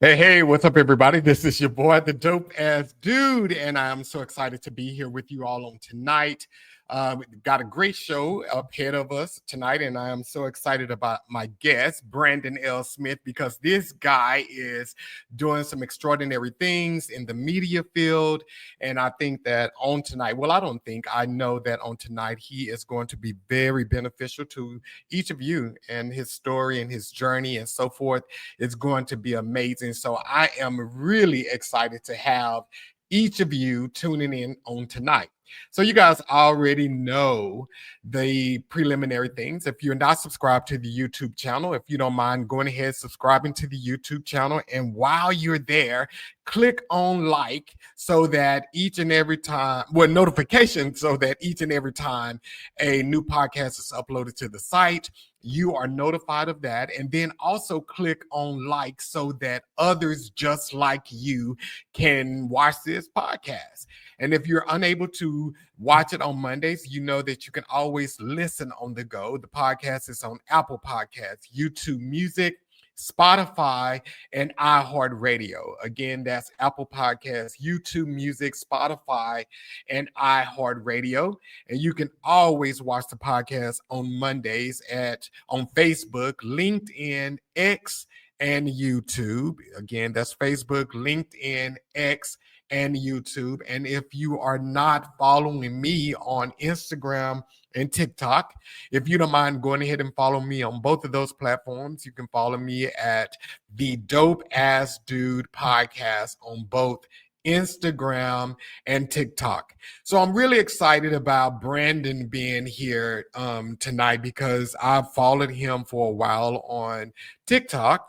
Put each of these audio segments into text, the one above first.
Hey, what's up, everybody? This is your boy, the dope ass dude, and I am so excited to be here with you all on tonight. We've got a great show up ahead of us tonight, and I am so excited about my guest, Brandon L. Smith, because this guy is doing some extraordinary things in the media field. And I think that on tonight, well, I don't think, I know that on tonight, he is going to be very beneficial to each of you and his story and his journey and so forth. It's going to be amazing. So I am really excited to have each of you tuning in on tonight. So you guys already know the preliminary things. If you're not subscribed to the YouTube channel, if you don't mind going ahead subscribing to the YouTube channel, and while you're there, click on like so that each and every time, well, notification so that each and every time a new podcast is uploaded to the site, you are notified of that. And then also click on like so that others just like you can watch this podcast. And if you're unable to watch it on Mondays, you know that you can always listen on the go. The podcast is on Apple Podcasts, YouTube Music, Spotify, and iHeartRadio. Again, that's Apple Podcasts, YouTube Music, Spotify, and iHeartRadio. And you can always watch the podcast on Mondays on Facebook, LinkedIn, X, and YouTube. Again, that's Facebook, LinkedIn, X, and YouTube. And if you are not following me on Instagram and TikTok, if you don't mind going ahead and follow me on both of those platforms, you can follow me at the Dope Ass Dude Podcast on both Instagram and TikTok. So I'm really excited about Brandon being here tonight because I've followed him for a while on TikTok.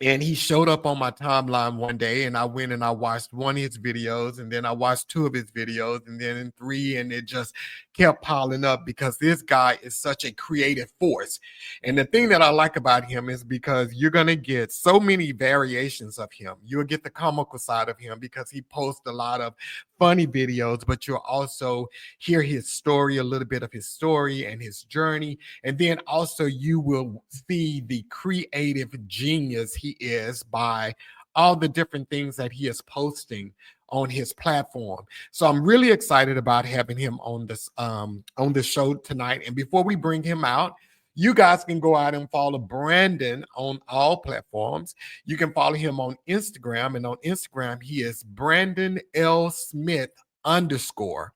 And he showed up on my timeline one day, and I went and I watched one of his videos, and then I watched two of his videos, and then three, and it just kept piling up because this guy is such a creative force. And the thing that I like about him is because you're going to get so many variations of him. You'll get the comical side of him because he posts a lot of funny videos, but you'll also hear his story, a little bit of his story and his journey. And then also you will see the creative genius he is by all the different things that he is posting on his platform. So I'm really excited about having him on this show tonight. And before we bring him out, you guys can go out and follow Brandon on all platforms. You can follow him on Instagram, and on Instagram he is Brandon L. Smith _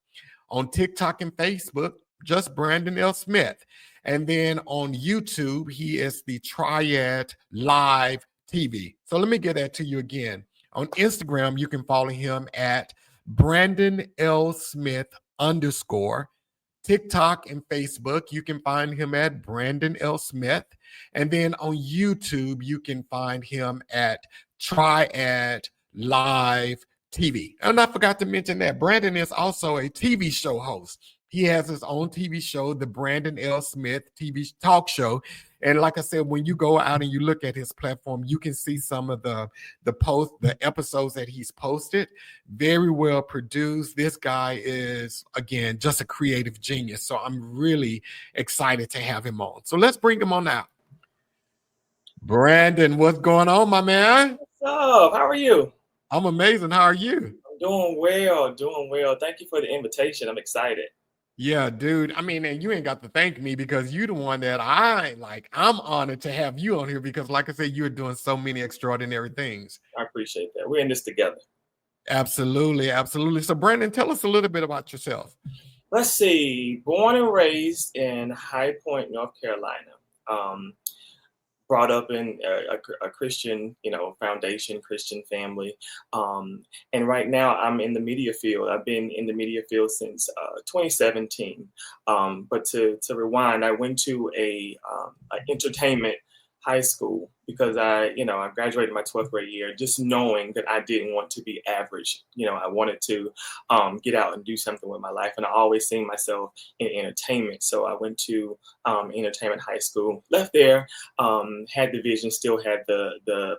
on TikTok and Facebook, just Brandon L. Smith. And then on YouTube, he is the Triad Live TV. So let me get that to you again. On Instagram, you can follow him at Brandon L. Smith _ TikTok and Facebook, you can find him at Brandon L. Smith. And then on YouTube, you can find him at Triad Live TV. And I forgot to mention that Brandon is also a TV show host. He has his own TV show, the Brandon L. Smith TV talk show. And like I said, when you go out and you look at his platform, you can see some of the episodes that he's posted. Very well produced. This guy is, again, just a creative genius. So I'm really excited to have him on. So let's bring him on out. Brandon, what's going on, my man? What's up? How are you? I'm amazing. How are you? I'm doing well, doing well. Thank you for the invitation. I'm excited. Yeah, dude. I mean, and you ain't got to thank me because you're the one that I'm honored to have you on here because, like I said, you're doing so many extraordinary things. I appreciate that. We're in this together. Absolutely, absolutely. So, Brandon, tell us a little bit about yourself. Let's see. Born and raised in High Point, North Carolina. Brought up in a Christian, foundation, Christian family. And right now I'm in the media field. I've been in the media field since 2017. But to rewind, I went to a entertainment high school because I graduated my 12th grade year, just knowing that I didn't want to be average. I wanted to get out and do something with my life. And I always seen myself in entertainment. So I went to entertainment high school, left there, had the vision, still had the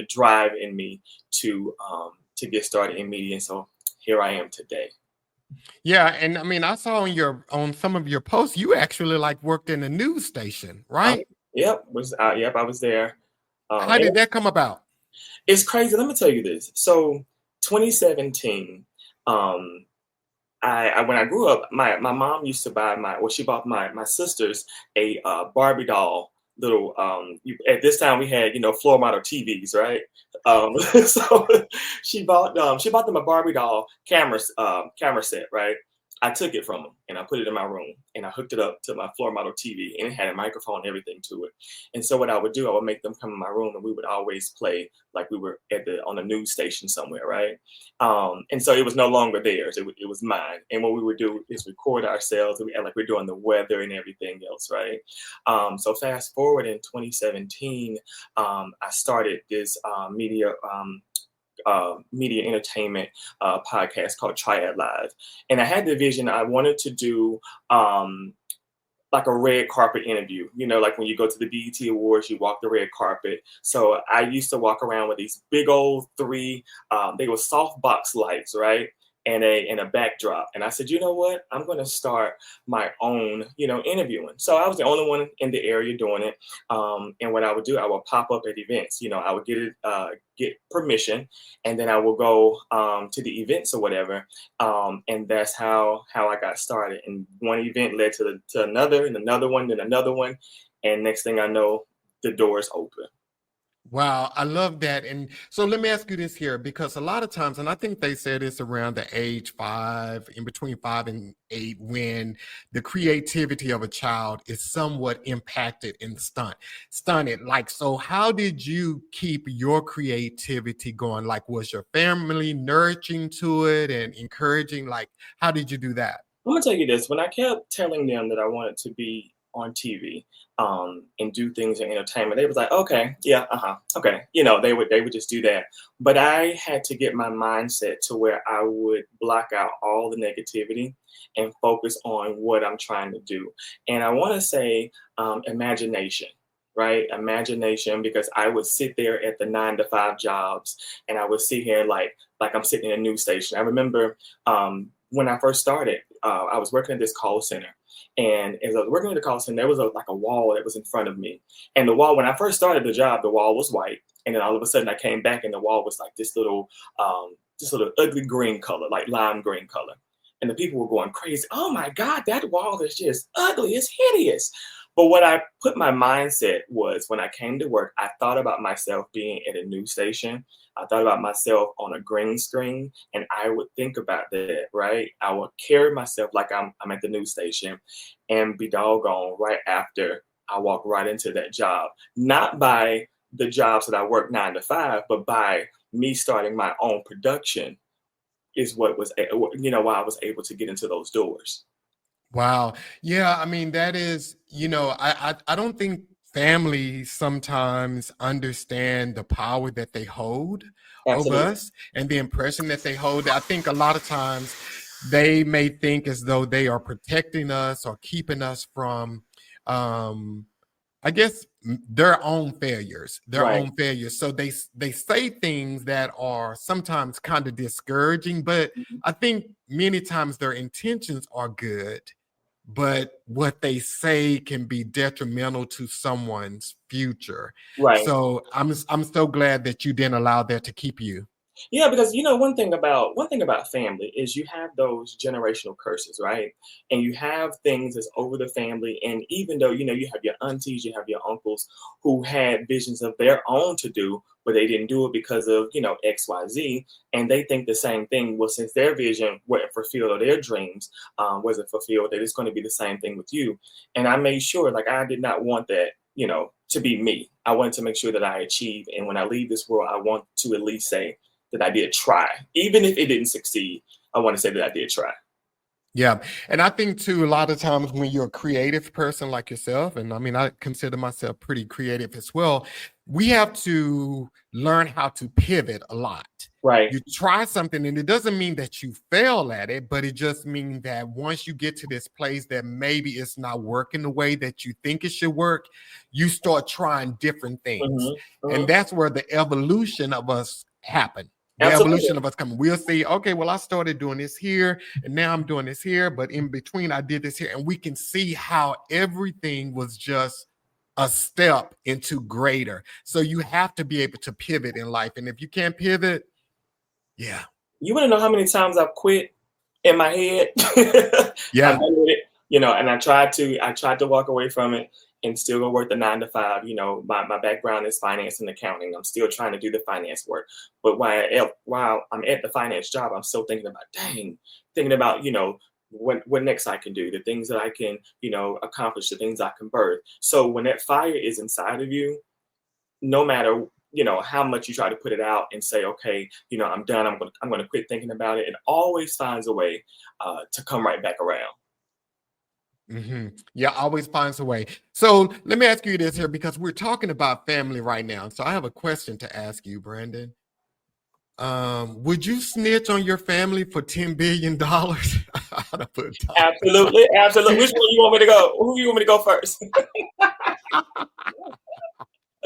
drive in me to get started in media. And so here I am today. Yeah, and I mean, I saw on some of your posts, you actually worked in a news station, right? Yep, I was there. How did that come about? It's crazy. Let me tell you this. So 2017, um, I when I grew up, my mom used to buy she bought my sisters a Barbie doll. Little at this time we had floor model TVs, right? So she bought them a Barbie doll camera set, right? I took it from them and I put it in my room and I hooked it up to my floor model TV and it had a microphone and everything to it. And so what I would do, I would make them come in my room and we would always play like we were on a news station somewhere, right? And so it was no longer theirs; it was mine. And what we would do is record ourselves, and we act like we're doing the weather and everything else, right? So fast forward in 2017, I started this media entertainment podcast called Triad Live. And I had the vision I wanted to do like a red carpet interview. Like when you go to the BET Awards, you walk the red carpet. So I used to walk around with these big old they were soft box lights, right? And a backdrop. And I said, you know what? I'm going to start my own, interviewing. So I was the only one in the area doing it. And what I would do, I would pop up at events. I would get permission, and then I will go to the events or whatever. And that's how I got started. And one event led to another, and another one, then another one. And next thing I know, the doors open. Wow, I love that. And so let me ask you this here, because a lot of times, and I think they said it's around the age 5, in between 5 and 8, when the creativity of a child is somewhat impacted and stunted. Like, so how did you keep your creativity going? Like, was your family nurturing to it and encouraging? Like, how did you do that? I'm gonna tell you this. When I kept telling them that I wanted to be on TV and do things in entertainment, they was like, okay, yeah, okay. They would just do that. But I had to get my mindset to where I would block out all the negativity and focus on what I'm trying to do. And I want to say imagination. Right? Imagination, because I would sit there at the 9 to 5 jobs and I would sit here like I'm sitting in a news station. I remember when I first started, I was working at this call center. And as I was working at the call center, there was like a wall that was in front of me. And the wall, when I first started the job, the wall was white. And then all of a sudden I came back and the wall was like this little ugly green color, like lime green color. And the people were going crazy. Oh my God, that wall is just ugly. It's hideous. But what I put my mindset was, when I came to work, I thought about myself being at a news station. I thought about myself on a green screen, and I would think about that, right? I would carry myself like I'm at the news station and be doggone right after I walk right into that job. Not by the jobs that I work 9 to 5, but by me starting my own production is what was, why I was able to get into those doors. Wow. Yeah, I mean, that is, I don't think families sometimes understand the power that they hold over Absolutely. us and the impression that they hold. I think a lot of times they may think as though they are protecting us or keeping us from I guess their own failures, Right. So they say things that are sometimes kind of discouraging, but Mhm. I think many times their intentions are good, but what they say can be detrimental to someone's future. Right. So I'm so glad that you didn't allow that to keep you. Yeah, because one thing about family is you have those generational curses, right? And you have things that's over the family. And even though you have your aunties, you have your uncles who had visions of their own to do, but they didn't do it because of X, Y, Z, and they think the same thing. Well, since their vision wasn't fulfilled or their dreams wasn't fulfilled, that it's going to be the same thing with you. And I made sure, like, I did not want that, to be me. I wanted to make sure that I achieve, and when I leave this world, I want to at least say that I did try. Even if it didn't succeed, I want to say that I did try. Yeah. And I think too, a lot of times when you're a creative person like yourself, and I mean, I consider myself pretty creative as well, we have to learn how to pivot a lot. Right. You try something and it doesn't mean that you fail at it, but it just means that once you get to this place that maybe it's not working the way that you think it should work, you start trying different things. Mm-hmm. And Mm-hmm. that's where the evolution of us happen. The Absolutely. evolution of us coming. We'll see, okay, well, I started doing this here and now I'm doing this here, but in between I did this here. And we can see how everything was just a step into greater. So you have to be able to pivot in life. And if you can't pivot, yeah. You want to know how many times I've quit in my head? Yeah. I did it, you know, and I tried to walk away from it and still go work the 9 to 5. You know, my background is finance and accounting. I'm still trying to do the finance work. But while I'm at the finance job, I'm still thinking about, you know, what next I can do, the things that I can, you know, accomplish, the things I can birth. So when that fire is inside of you, no matter, you know, how much you try to put it out and say, okay, you know, I'm done, I'm gonna quit thinking about it, it always finds a way to come right back around. Yeah, always finds a way. So let me ask you this here, because we're talking about family right now. So I have a question to ask you, Brandon. Would you snitch on your family for $10 billion? Absolutely, absolutely. Which one you want me to go? Who you want me to go first?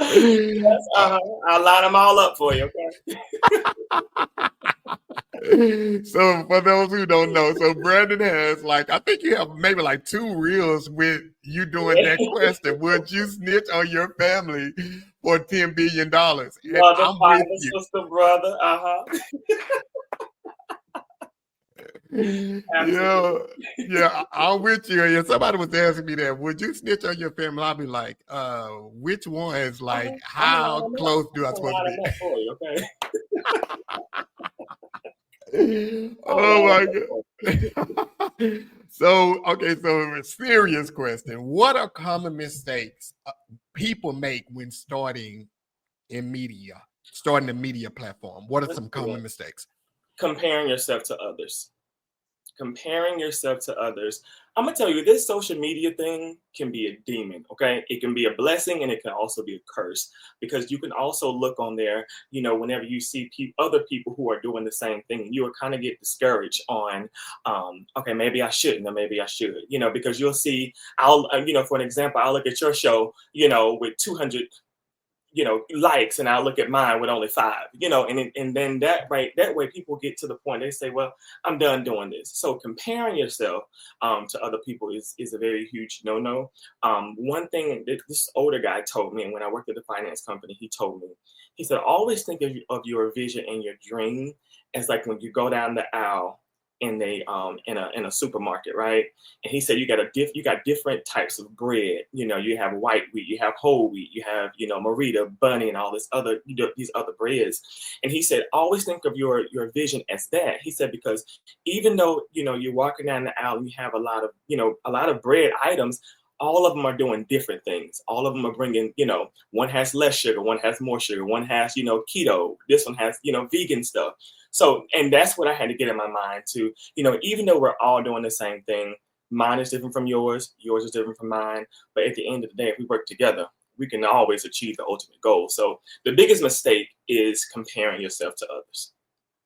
Yes, I'll line them all up for you, okay? So for those who don't know, so Brandon has, like, I think you have maybe like 2 reels with you doing that question. Would you snitch on your family for $10 billion? And Mother, I'm father, with you. sister, brother, Yeah, I'm with you. And somebody was asking me that, would you snitch on your family? I'll be like, which ones? Like, how close do I supposed to be? For you, okay? Oh my God. So, okay, so a serious question. What are common mistakes people make when starting a media platform? What are some common mistakes? Comparing yourself to others. Comparing yourself to others. I'm gonna tell you, this social media thing can be a demon, okay? It can be a blessing and it can also be a curse, because you can also look on there, you know, whenever you see other people who are doing the same thing, you will kind of get discouraged on, okay, maybe I shouldn't, or maybe I should, you know, because you'll see, you know, for an example, I'll look at your show, you know, with 200, you know, likes, and I'll look at mine with only 5, you know, and then that way people get to the point, they say, well, I'm done doing this. So comparing yourself to other people is a very huge no-no. One thing that this older guy told me, and when I worked at the finance company, he told me, he said, always think of your vision and your dream as like when you go down the aisle in a supermarket, right? And he said you got different types of bread. You know, you have white wheat, you have whole wheat, you have, you know, Merita, bunny, and all this other, you know, these other breads. And he said always think of your vision as that. He said, because even though, you know, you're walking down the aisle and you have a lot of bread items, all of them are doing different things. All of them are bringing, you know, one has less sugar, one has more sugar, one has, you know, keto, this one has, you know, vegan stuff. So, and that's what I had to get in my mind too. You know, even though we're all doing the same thing, mine is different from yours is different from mine. But at the end of the day, if we work together, we can always achieve the ultimate goal. So the biggest mistake is comparing yourself to others.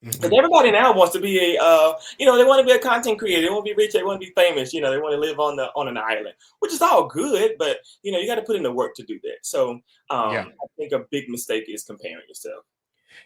Because everybody now wants to be you know, they want to be a content creator. They want to be rich. They want to be famous. You know, they want to live on an island, which is all good. But, you know, you got to put in the work to do that. So I think a big mistake is comparing yourself.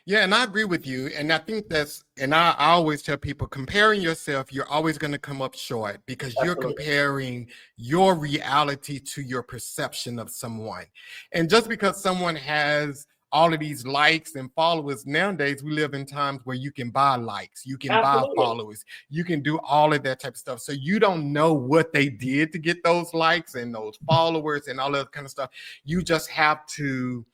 Yeah, and I agree with you. And I think I always tell people, comparing yourself, you're always going to come up short, because you're comparing your reality to your perception of someone. And just because someone has all of these likes and followers, nowadays we live in times where you can buy likes, you can buy followers, you can do all of that type of stuff. So you don't know what they did to get those likes and those followers and all that kind of stuff. You just have to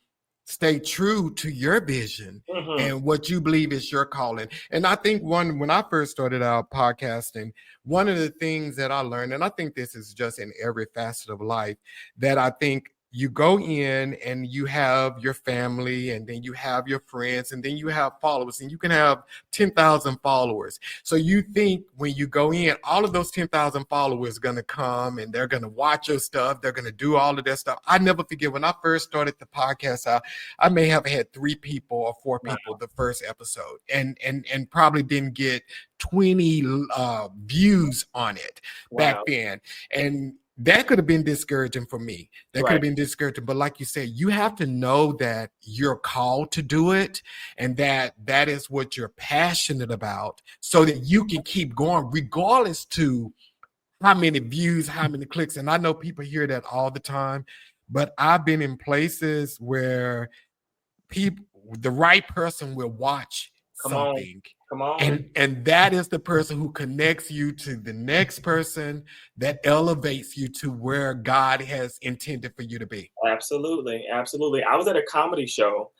stay true to your vision and what you believe is your calling. And I think when I first started out podcasting, one of the things that I learned, and I think this is just in every facet of life, that I think you go in and you have your family, and then you have your friends, and then you have followers, and you can have 10,000 followers. So you think when you go in, all of those 10,000 followers are going to come and they're going to watch your stuff. They're going to do all of that stuff. I never forget when I first started the podcast, I may have had 3 people or 4 people the first episode, and probably didn't get 20 views on it back then. And that could have been discouraging for me. That could have been discouraging. But like you said, you have to know that you're called to do it, and that is what you're passionate about, so that you can keep going regardless to how many views, how many clicks. And I know people hear that all the time, but I've been in places where people, the right person will watch Come on. something, Come on. and that is the person who connects you to the next person, that elevates you to where God has intended for you to be. Absolutely, absolutely. I was at a comedy show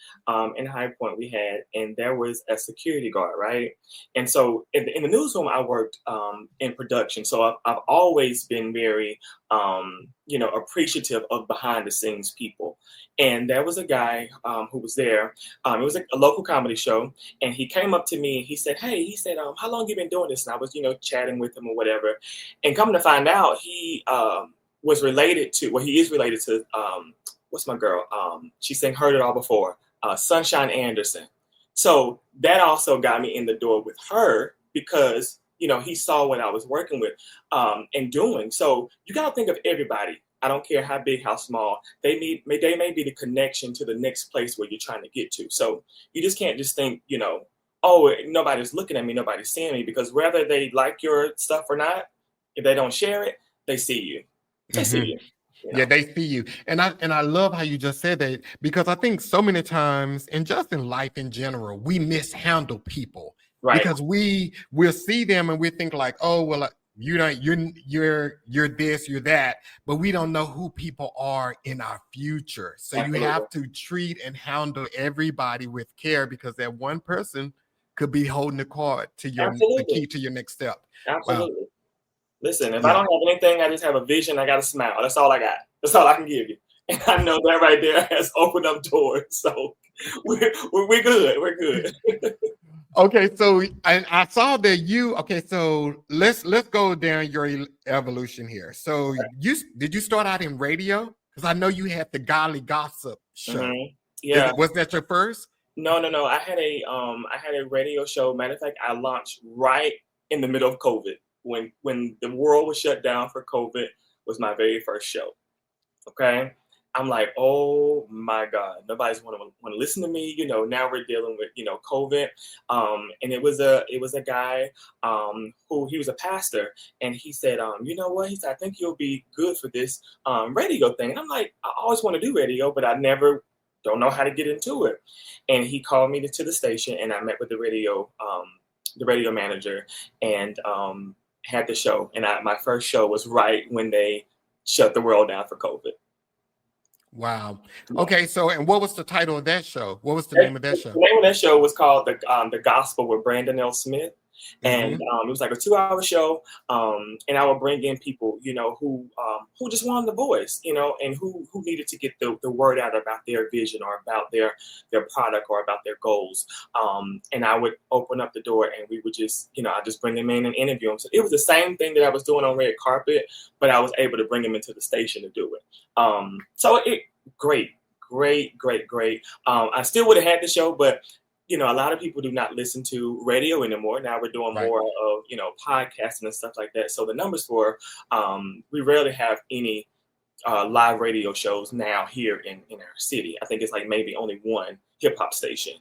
in High Point we had, and there was a security guard, right? And so in the newsroom, I worked in production, so I've always been very, appreciative of behind the scenes people. And there was a guy who was there. It was a local comedy show, and he came up to me and he said, "Hey," he said, "how long you been doing this?" And I was, chatting with him or whatever. And coming to find out, he was related to, well, he is related to, what's my girl? She sang Heard It All Before, Sunshine Anderson. So that also got me in the door with her because, he saw what I was working with and doing. So you got to think of everybody. I don't care how big, how small. They may be the connection to the next place where you're trying to get to. So you just can't just think, oh, nobody's looking at me, nobody's seeing me, because whether they like your stuff or not, if they don't share it, they see you. They see you. Yeah, they see you. And I love how you just said that, because I think so many times, and just in life in general, we mishandle people. Right. Because we'll see them and we think like, oh, well, you're this, you're that, but we don't know who people are in our future. So Absolutely. You have to treat and handle everybody with care, because that one person could be holding the card to the key to your next step. Absolutely. Wow. Listen, if I don't have anything, I just have a vision. I got a smile. That's all I got. That's all I can give you. And I know that right there has opened up doors. So we're good. We're good. Okay, so I saw that okay, so let's go down your evolution here. So did you start out in radio? Because I know you had the Godly Gossip show. Mm-hmm. Yeah. Was that your first? No. I had a radio show. Matter of fact, I launched right in the middle of COVID. When the world was shut down for COVID, was my very first show. Okay. I'm like, oh my God, nobody's want to listen to me. Now we're dealing with, COVID. And it was a guy who, he was a pastor, and he said, you know what? He said, I think you'll be good for this radio thing. And I'm like, I always want to do radio, but I don't know how to get into it. And he called me to the station, and I met with the radio manager, and had the show. And my first show was right when they shut the world down for COVID. Wow. Okay. So, and what was the title of that show? What was the name of that show? The name of that show was called The Gospel with Brandon L. Smith. And it was like a 2-hour show. And I would bring in people, who just wanted the voice, and who needed to get the word out about their vision, or about their product, or about their goals. And I would open up the door, and we would just, I just bring them in and interview them. So it was the same thing that I was doing on Red Carpet, but I was able to bring them into the station to do it. So great. I still would have had the show, but a lot of people do not listen to radio anymore. Now we're doing more of, podcasting and stuff like that. So the numbers we rarely have any live radio shows now here in our city. I think it's like maybe only one hip hop station.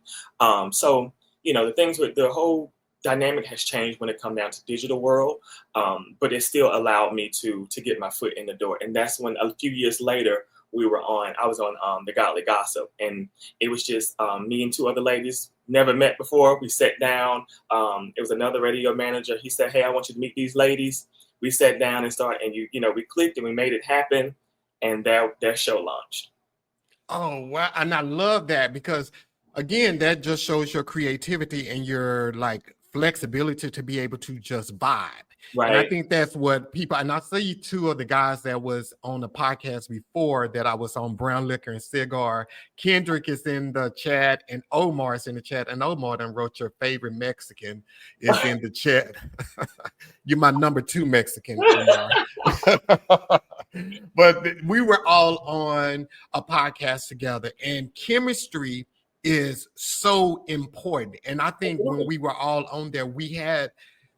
So, the things with the whole dynamic has changed when it comes down to digital world. But it still allowed me to get my foot in the door. And that's when a few years later, I was on the Godly Gossip, and it was just me and 2 other ladies, never met before. We sat down. It was another radio manager. He said, "Hey, I want you to meet these ladies." We sat down and started, and we clicked, and we made it happen. And that show launched. Oh, wow. And I love that, because again, that just shows your creativity and your flexibility to be able to just vibe. Right. And I think that's what people, and I see 2 of the guys that was on the podcast before that I was on, Brown Liquor and Cigar. Kendrick is in the chat, and Omar is in the chat. And Omar then wrote, your favorite Mexican is in the chat. You're my number 2 Mexican, Omar. But we were all on a podcast together, and chemistry is so important. And I think when we were all on there, we had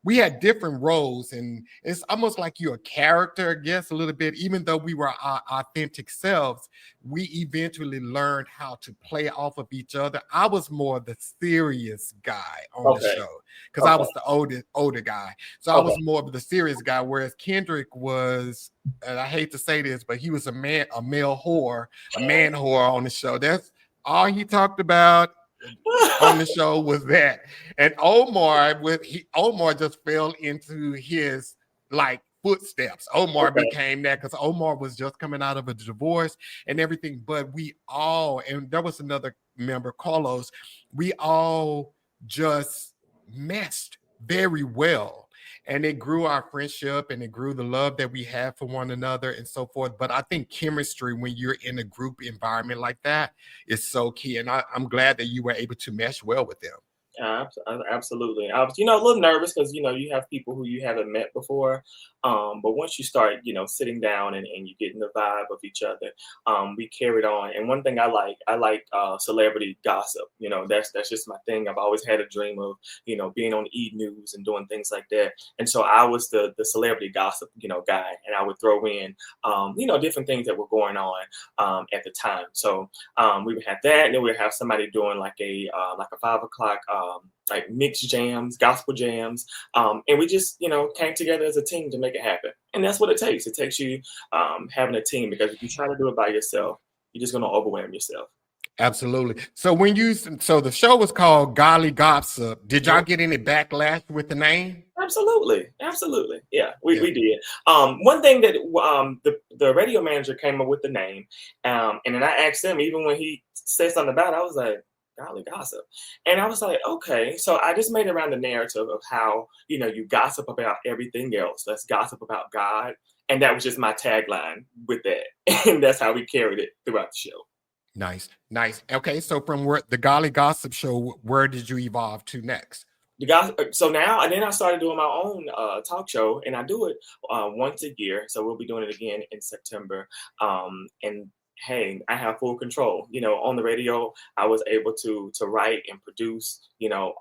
we had different roles, and it's almost like you're a character, I guess, a little bit. Even though we were our authentic selves, we eventually learned how to play off of each other. I was more the serious guy on the Okay. show because I Okay. was the older guy. So I Okay. was more of the serious guy, whereas Kendrick was, and I hate to say this, but he was a male whore, a man whore on the show. That's all he talked about on the show was that. And Omar just fell into his like footsteps. Omar Okay. became that because Omar was just coming out of a divorce and everything. But we all, and there was another member, Carlos, we all just meshed very well. And it grew our friendship and it grew the love that we have for one another and so forth. But I think chemistry, when you're in a group environment like that, is so key. And I'm glad that you were able to mesh well with them. Absolutely. I was, a little nervous because, you have people who you haven't met before. But once you start, sitting down and you getting the vibe of each other, we carried on. And one thing I like celebrity gossip. That's just my thing. I've always had a dream of, being on E! News and doing things like that. And so I was the celebrity gossip, guy. And I would throw in, different things that were going on at the time. So we would have that, and then we'd have somebody doing like a 5 o'clock like mixed jams, gospel jams, and we just came together as a team to make it happen. And that's what it takes. It takes you having a team, because if you try to do it by yourself, you're just going to overwhelm yourself. Absolutely. So so the show was called Golly Gossip. Did y'all get any backlash with the name? Absolutely. Yeah, we did. One thing that the radio manager came up with the name, and then I asked him, even when he said something about it, I was like, Golly Gossip. And I was like, okay. So I just made around the narrative of how, you gossip about everything else. Let's gossip about God. And that was just my tagline with that. And that's how we carried it throughout the show. Nice. Okay, so from the Golly Gossip show, where did you evolve to next? So now, and then I started doing my own talk show, and I do it once a year. So we'll be doing it again in September. And hey, I have full control. On the radio, I was able to write and produce,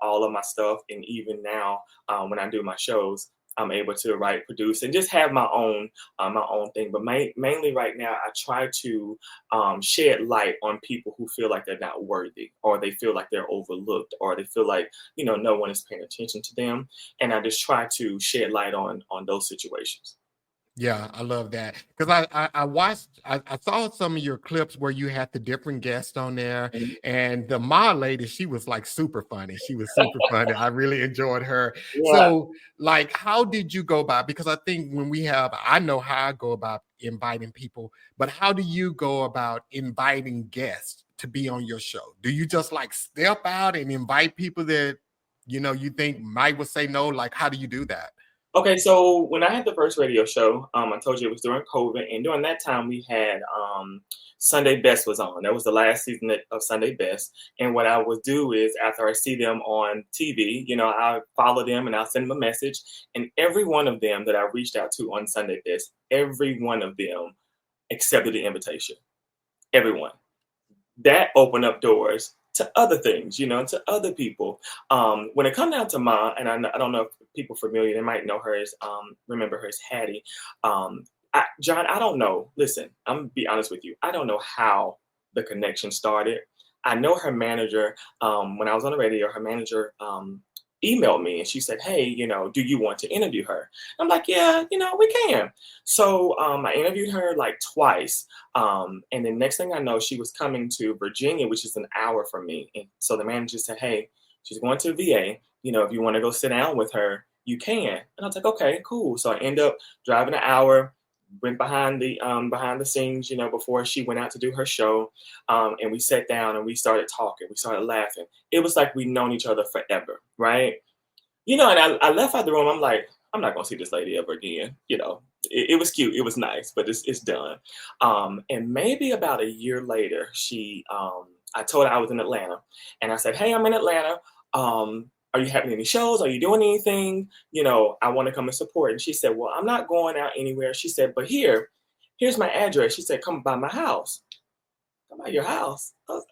all of my stuff. And even now, when I do my shows, I'm able to write, produce, and just have my own thing. But mainly right now, I try to shed light on people who feel like they're not worthy, or they feel like they're overlooked, or they feel like no one is paying attention to them. And I just try to shed light on those situations. Yeah, I love that because I watched, I saw some of your clips where you had the different guests on there, and the Ma lady, she was like super funny. She was super funny. I really enjoyed her. Yeah. So, like, how did you go about? Because I think I know how I go about inviting people, but how do you go about inviting guests to be on your show? Do you just like step out and invite people that you think might would say no? Like, how do you do that? Okay, so when I had the first radio show, I told you it was during COVID, and during that time we had Sunday Best was on. That was the last season of Sunday Best. And what I would do is, after I see them on TV, I follow them and I'll send them a message. And every one of them that I reached out to on Sunday Best, every one of them accepted the invitation. Everyone. That opened up doors to other things, to other people. When it comes down to Ma, and I don't know if people familiar, they might know her as, remember her as Hattie. John, I don't know. Listen, I'm gonna be honest with you. I don't know how the connection started. I know her manager, when I was on the radio, her manager emailed me and she said, hey, do you want to interview her? I'm like, yeah, we can. So I interviewed her like twice. And then next thing I know, she was coming to Virginia, which is an hour from me. And so the manager said, hey, she's going to VA. If you want to go sit down with her, you can. And I was like, okay, cool. So I end up driving an hour, went behind the scenes, before she went out to do her show. And we sat down and we started talking. We started laughing. It was like we'd known each other forever, right? And I left out the room. I'm like, I'm not going to see this lady ever again. It was cute. It was nice, but it's done. And maybe about a year later, I told her I was in Atlanta. And I said, hey, I'm in Atlanta. Are you having any shows? Are you doing anything? I want to come and support. And she said, well, I'm not going out anywhere. She said, but here's my address. She said, come by my house. Come by your house. I was,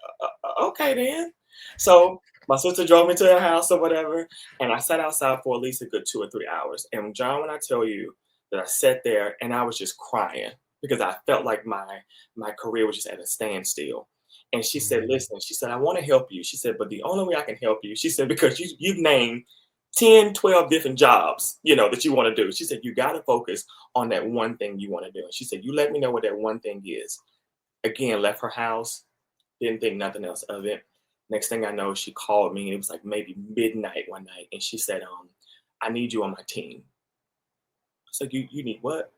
okay, then. So My sister drove me to her house or whatever, and I sat outside for at least a good 2 or 3 hours. And John, when I tell you that I sat there and I was just crying because I felt like my career was just at a standstill. And she said, Mhm. "Listen," she said, "I want to help you." She said, "But the only way I can help you," she said, "because you've named 10, 12 different jobs, that you want to do." She said, "You got to focus on that one thing you want to do." And she said, "You let me know what that one thing is." Again, left her house, didn't think nothing else of it. Next thing I know, she called me and it was like maybe midnight one night, and she said, "I need you on my team." I said, "You need what?"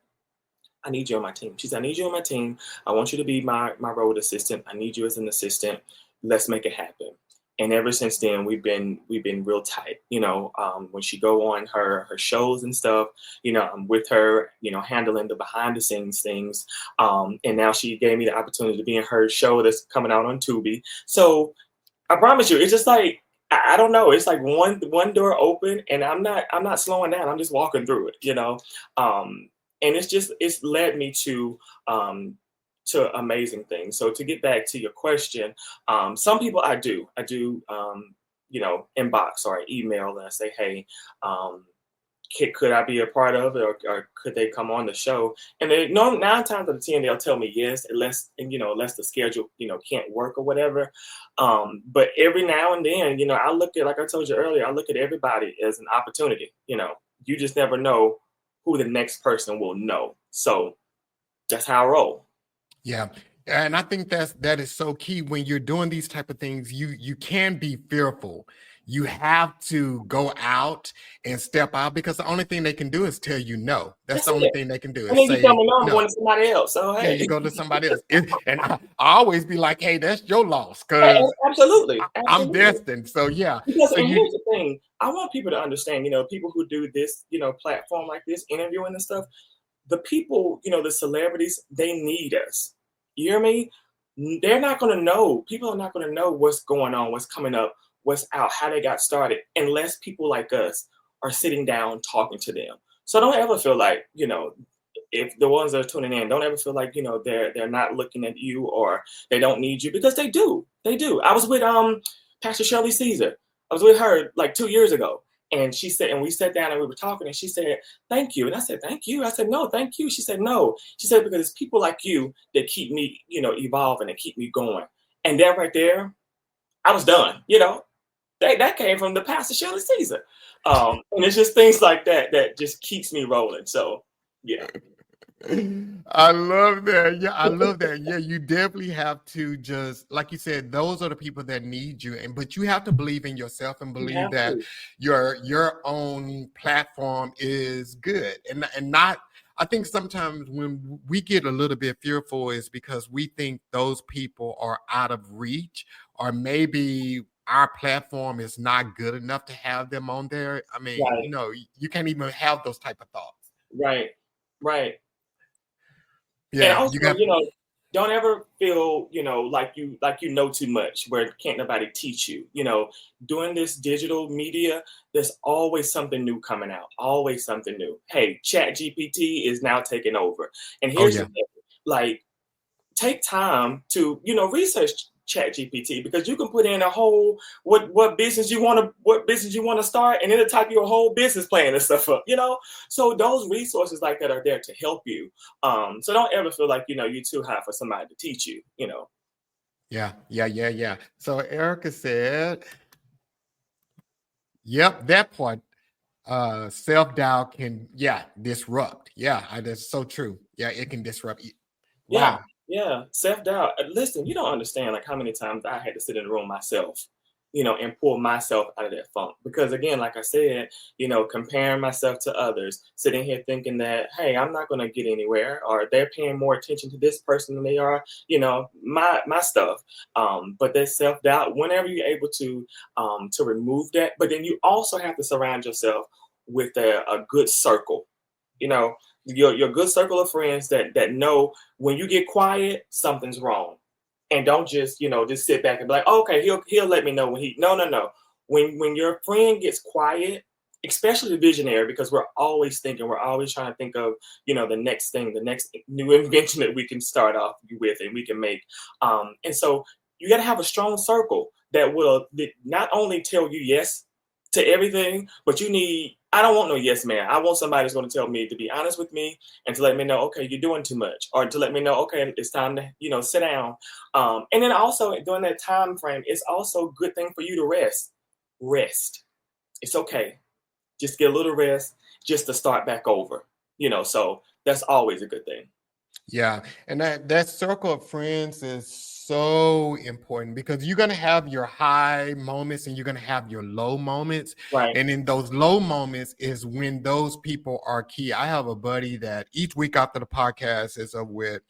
"I need you on my team." She said, "I need you on my team. I want you to be my road assistant. I need you as an assistant. Let's make it happen." And ever since then, we've been real tight. When she go on her shows and stuff, I'm with her, handling the behind the scenes things. And now she gave me the opportunity to be in her show that's coming out on Tubi. So I promise you, it's just like I don't know. It's like one door open, and I'm not slowing down. I'm just walking through it. And it's led me um, to amazing things. So to get back to your question, some people I do inbox or email and I say, "Hey, um, could I be a part of it, or could they come on the show?" And they no 9 times out of 10 they'll tell me yes, unless the schedule can't work or whatever. But every now and then, I look at, like I told you earlier, I look at everybody as an opportunity. You just never know who the next person will know. So that's how I roll. Yeah. And I think that is so key when you're doing these type of things. You can be fearful. You have to go out and step out because the only thing they can do is tell you no. That's That's the only it. thing they can do And is then you tell say me no, I'm no. going to somebody else. So Yeah, hey, you go to somebody else. And I always be like, hey, that's your loss because absolutely, I'm absolutely. destined. So yeah. Because, So and you here's the thing, I want people to understand, people who do this, platform like this, interviewing and stuff, the people, the celebrities, they need us. You hear me? They're not going to know. People are not going to know what's going on, what's coming up, what's out, how they got started, unless people like us are sitting down talking to them. So don't ever feel like, if the ones that are tuning in, don't ever feel like, they're not looking at you or they don't need you, because they do. They do. I was with Pastor Shirley Caesar. I was with her like 2 years ago. And she said, and we sat down and we were talking, and she said, "Thank you." And I said, "Thank you." I said, "No, thank you." She said, "No." She said, "Because it's people like you that keep me, evolving and keep me going." And that right there, I was done. That came from the Pastor Shirley Caesar. And it's just things like that that just keeps me rolling. So yeah. I love that. Yeah, I love that. Yeah, you definitely have to just, like you said, those are the people that need you. And but you have to believe in yourself and You believe have that to. your own platform is good. And not I think sometimes when we get a little bit fearful is because we think those people are out of reach, or maybe our platform is not good enough to have them on there. I mean, Right, you can't even have those type of thoughts. right, right. And Yeah, you also, got don't ever feel, like you know too much where can't nobody teach you. Doing this digital media, there's always something new coming out. Always something new. Hey, Chat GPT is now taking over. And oh here's the yeah. thing, like, take time to research chat gpt, because you can put in a whole what business you want to start, and it'll type you a whole business plan and stuff up. So those resources like that are there to help you. So don't ever feel like you're too high for somebody to teach you. Yeah, yeah, yeah, yeah. So Erica said, "Yep, that part. Self-doubt can, yeah, disrupt. Yeah, that's so true. Yeah, it can disrupt. Yeah, Wow. yeah, self-doubt. Listen, you don't understand like how many times I had to sit in the room myself, and pull myself out of that funk. Because again, like I said, comparing myself to others, sitting here thinking that, hey, I'm not gonna get anywhere, or they're paying more attention to this person than they are, my stuff. But that self-doubt, whenever you're able to remove that, but then you also have to surround yourself with a good circle, you know, your good circle of friends that know when you get quiet, something's wrong. And don't just sit back and be like, "Oh, okay, he'll let me know when he." No, no, no. When your friend gets quiet, especially the visionary, because we're always thinking, we're always trying to think of the next thing, the next new invention that we can start off with and we can make. And so you got to have a strong circle. that will not only tell you yes to everything, but I don't want no yes man. I want somebody who's going to tell me to be honest with me and to let me know, okay, you're doing too much, or to let me know, okay, it's time to, sit down. And then also during that time frame, it's also a good thing for you to rest. Rest. It's okay. Just get a little rest just to start back over, so that's always a good thing. Yeah, and that circle of friends is so important because you're gonna have your high moments and you're gonna have your low moments. Right. And in those low moments is when those people are key. I have a buddy that each week after the podcast is up with,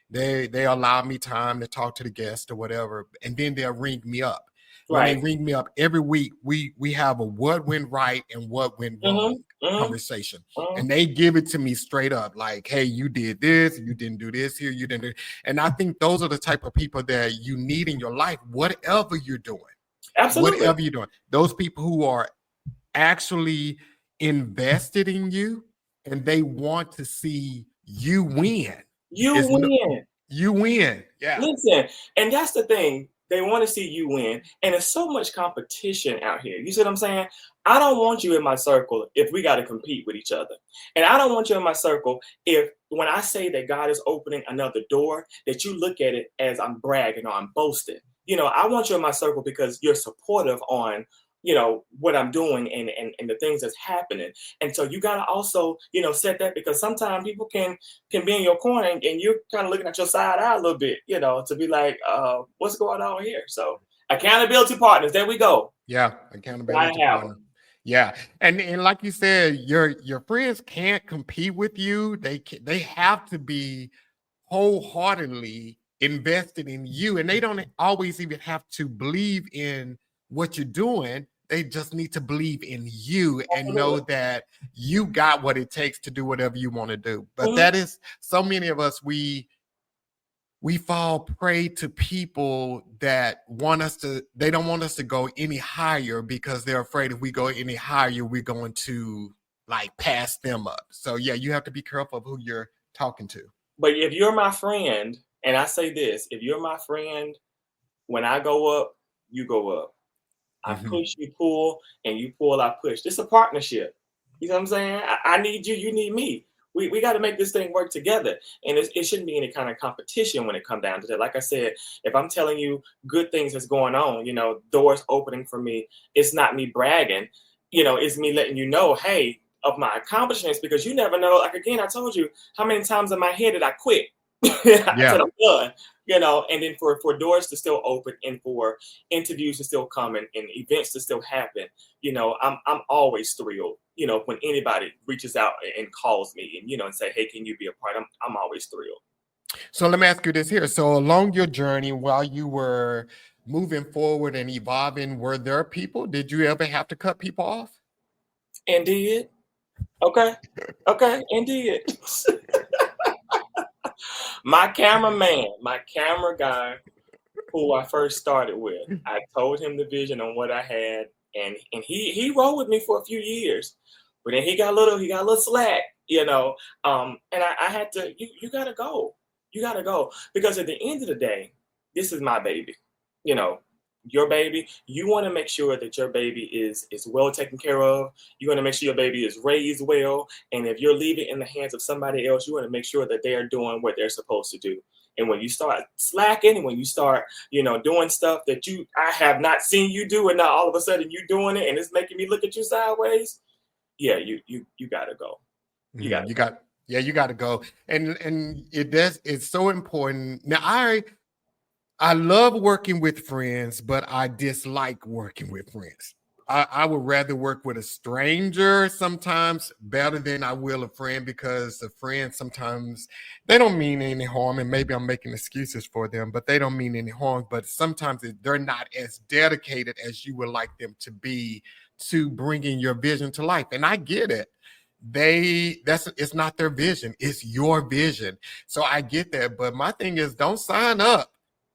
they allow me time to talk to the guest or whatever, and then they'll ring me up. When they Right. ring me up every week, we have a what went right and what went wrong conversation. And they give it to me straight up, like, hey, you did this, you didn't do this here, you didn't do. And I think those are the type of people that you need in your life, whatever you're doing. Absolutely. Whatever you're doing. Those people who are actually invested in you and they want to see you win. You win. You win. Yeah. Listen, and that's the thing. They want to see you win. And there's so much competition out here. You see what I'm saying? I don't want you in my circle if we got to compete with each other. And I don't want you in my circle if when I say that God is opening another door, that you look at it as I'm bragging or I'm boasting. I want you in my circle because you're supportive on what I'm doing and the things that's happening. And so you got to also, set that, because sometimes people can be in your corner and you're kind of looking at your side eye a little bit, to be like, what's going on here? So accountability partners, there we go. Yeah. Accountability partner. Yeah. And like you said, your friends can't compete with you. They have to be wholeheartedly invested in you, and they don't always even have to believe in what you're doing. They just need to believe in you and know that you got what it takes to do whatever you want to do. But that is, so many of us, we fall prey to people that they don't want us to go any higher because they're afraid if we go any higher, we're going to like pass them up. So yeah, you have to be careful of who you're talking to. But if you're my friend, and I say this, if you're my friend, when I go up, you go up. I push, you pull, and you pull, I push. This is a partnership. You know what I'm saying? I need you, you need me. We got to make this thing work together. And it shouldn't be any kind of competition when it comes down to that. Like I said, if I'm telling you good things that's going on, doors opening for me, it's not me bragging, it's me letting you know, hey, of my accomplishments, because you never know. Like, again, I told you how many times in my head did I quit? I said I'm done. And then for doors to still open and for interviews to still come and events to still happen, I'm always thrilled, when anybody reaches out and calls me and say, hey, can you be a part? I'm always thrilled. So let me ask you this here. So along your journey, while you were moving forward and evolving, were there people, did you ever have to cut people off? Indeed. Okay. Indeed. My cameraman, my camera guy, who I first started with, I told him the vision on what I had, and he rode with me for a few years, but then he got a little slack, and I had to, you gotta go, because at the end of the day, this is my baby, your baby. You want to make sure that your baby is well taken care of. You want to make sure your baby is raised well. And if you're leaving in the hands of somebody else, you want to make sure that they are doing what they're supposed to do. And when you start slacking, when you start, doing stuff that I have not seen you do, and now all of a sudden you doing it and it's making me look at you sideways, yeah, you gotta go. You gotta go. And it's so important. Now I love working with friends, but I dislike working with friends. I would rather work with a stranger sometimes better than I will a friend, because a friend sometimes they don't mean any harm, and maybe I'm making excuses for them, but they don't mean any harm. But sometimes they're not as dedicated as you would like them to be to bringing your vision to life. And I get it. It's not their vision, it's your vision. So I get that. But my thing is, don't sign up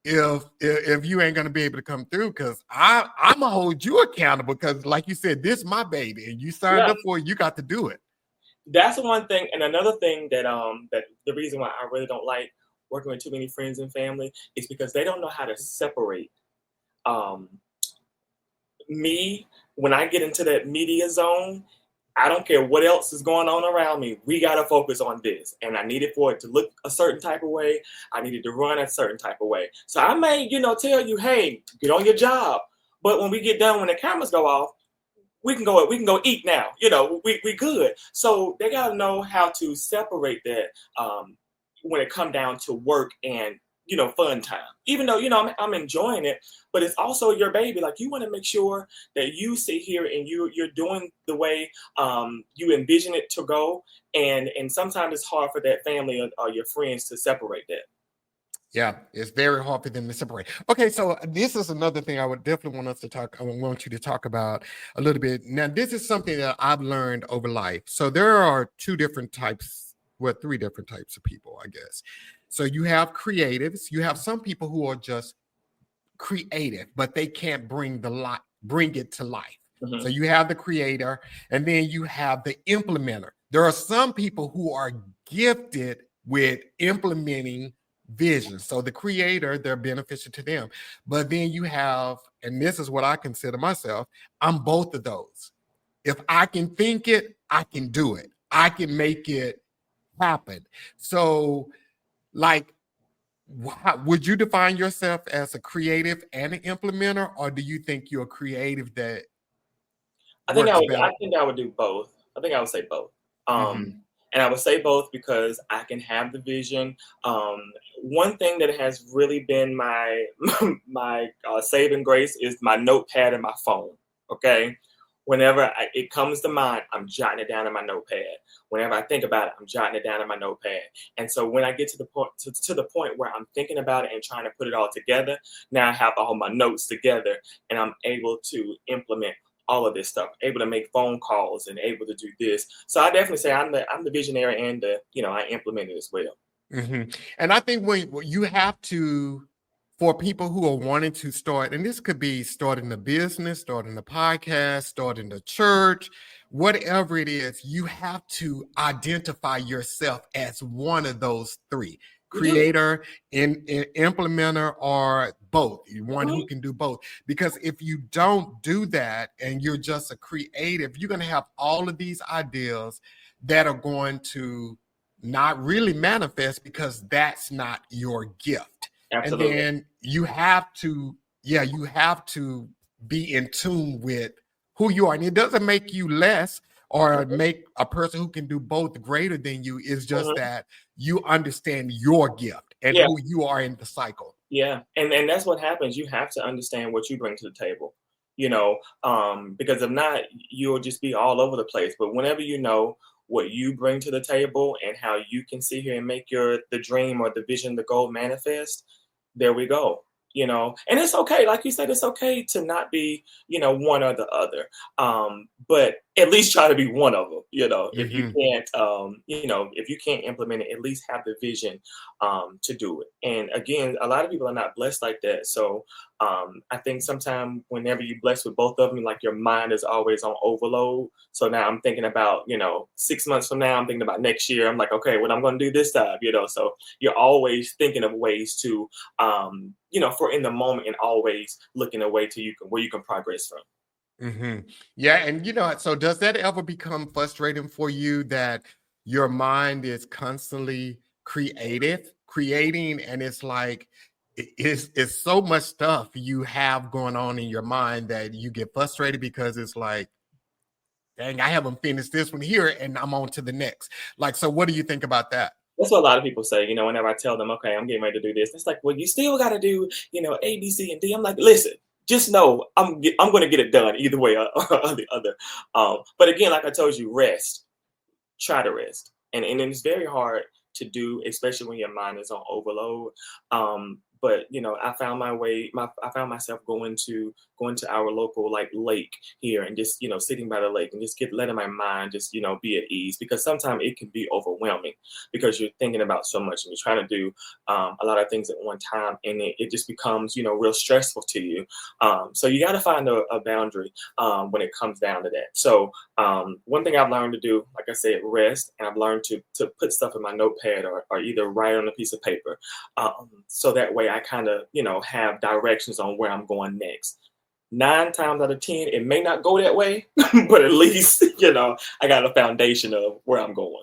if you ain't gonna be able to come through, because I'm gonna hold you accountable, because like you said, this is my baby and you signed up for it, you got to do it. That's the one thing. And another thing that that the reason why I really don't like working with too many friends and family is because they don't know how to separate me, when I get into that media zone, I don't care what else is going on around me. We got to focus on this. And I needed for it to look a certain type of way. I needed to run a certain type of way. So I may, tell you, hey, get on your job. But when we get done, when the cameras go off, we can go eat now. We good. So they got to know how to separate that when it come down to work and fun time. Even though I'm enjoying it, but it's also your baby. Like, you want to make sure that you sit here and you're doing the way you envision it to go. And sometimes it's hard for that family or your friends to separate that. Yeah, it's very hard for them to separate. Okay, so this is another thing I would definitely want you to talk about a little bit. Now, this is something that I've learned over life. So there are three different types of people, I guess. So you have creatives. You have some people who are just creative, but they can't bring it to life. Mm-hmm. So you have the creator, and then you have the implementer. There are some people who are gifted with implementing vision. So the creator, they're beneficial to them. But then you have, and this is what I consider myself, I'm both of those. If I can think it, I can do it. I can make it happen. So, like, would you define yourself as a creative and an implementer, or do you think you're a creative that I think I would do both. I think I would say both. And I would say both because I can have the vision. One thing that has really been my saving grace is my notepad and my phone. Okay, whenever it comes to mind, I'm jotting it down in my notepad. Whenever I think about it, I'm jotting it down in my notepad. And so when I get to the point where I'm thinking about it and trying to put it all together, now I have all my notes together, and I'm able to implement all of this stuff, able to make phone calls and able to do this. So I definitely say I'm the visionary, and I implement it as well. Mm-hmm. And I think when you have to, for people who are wanting to start, and this could be starting a business, starting a podcast, starting a church, whatever it is, you have to identify yourself as one of those three. Creator, implementer, or both. One who can do both. Because if you don't do that and you're just a creative, you're going to have all of these ideas that are going to not really manifest because that's not your gift. Absolutely. And then you have to be in tune with who you are. And it doesn't make you less or make a person who can do both greater than you. Is just that you understand your gift and who you are in the cycle. Yeah. And that's what happens. You have to understand what you bring to the table, because if not, you'll just be all over the place. But whenever you know what you bring to the table and how you can sit here and make the dream or the vision, the goal manifest, there we go. And it's okay. Like you said, it's okay to not be, one or the other. But at least try to be one of them, if you can't, if you can't implement it, at least have the vision, to do it. And again, a lot of people are not blessed like that. So, I think sometimes whenever you're blessed with both of them, like, your mind is always on overload. So now I'm thinking about, 6 months from now, I'm thinking about next year. I'm like, okay, what I'm going to do this time, so you're always thinking of ways to, for in the moment, and always looking a way to where you can progress from. Yeah. And, so does that ever become frustrating for you that your mind is constantly creating, and it's like, it's so much stuff you have going on in your mind that you get frustrated because it's like, dang, I haven't finished this one here and I'm on to the next. Like, so what do you think about that? That's what a lot of people say, whenever I tell them, okay, I'm getting ready to do this. It's like, well, you still got to do, A, B, C, and D. I'm like, listen, just know I'm going to get it done either way or the other. But again, like I told you, rest. Try to rest. And it's very hard to do, especially when your mind is on overload. But I found myself going to our local lake here, and just sitting by the lake and just letting my mind just be at ease, because sometimes it can be overwhelming because you're thinking about so much and you're trying to do a lot of things at one time, and it just becomes real stressful to you. So you got to find a boundary when it comes down to that. So one thing I've learned to do, like I said, rest, and I've learned to put stuff in my notepad or either write on a piece of paper, so that way I kind of have directions on where I'm going next. 9 times out of 10, it may not go that way, but at least, I got a foundation of where I'm going.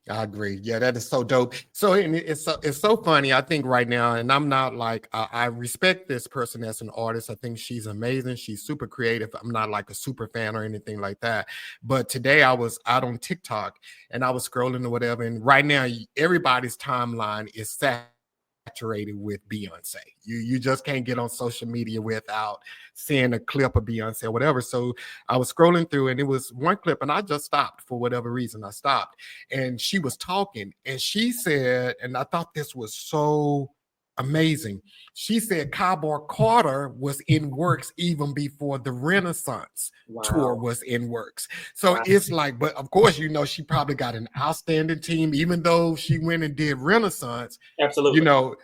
I agree. Yeah, that is so dope. So and it's so funny. I think right now, and I'm not like I respect this person as an artist. I think she's amazing. She's super creative. I'm not like a super fan or anything like that. But today I was out on TikTok and I was scrolling or whatever. And right now, everybody's timeline is saturated with Beyonce. You just can't get on social media without seeing a clip of Beyonce or whatever. So I was scrolling through and it was one clip and I just stopped for whatever reason. I stopped and she was talking and she said, and I thought this was so amazing. She said Cowboy Carter was in works even before the Renaissance tour Wow. was in works. So Wow. it's like, but of course, she probably got an outstanding team, even though she went and did Renaissance, Absolutely.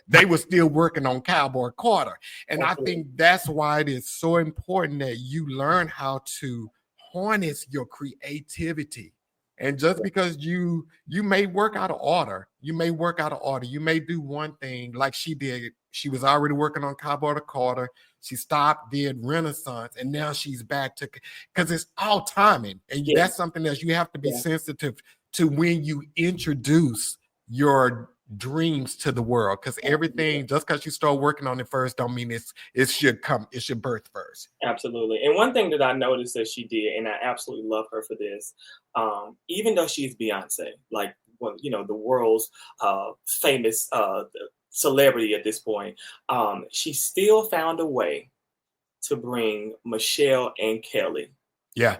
they were still working on Cowboy Carter. And I Absolutely. think that's why it is so important that you learn how to harness your creativity. And just because you may work out of order, you may do one thing like she did. She was already working on Cowboy Carter. She stopped, did Renaissance, and now she's back to, because it's all timing. And Yeah. that's something that you have to be Yeah. sensitive to when you introduce your dreams to the world, because everything, just because you start working on it first don't mean it should birth first. Absolutely. And one thing that I noticed that she did, and I absolutely love her for this, even though she's Beyonce, like, well, the world's famous celebrity at this point, she still found a way to bring Michelle and Kelly Yeah.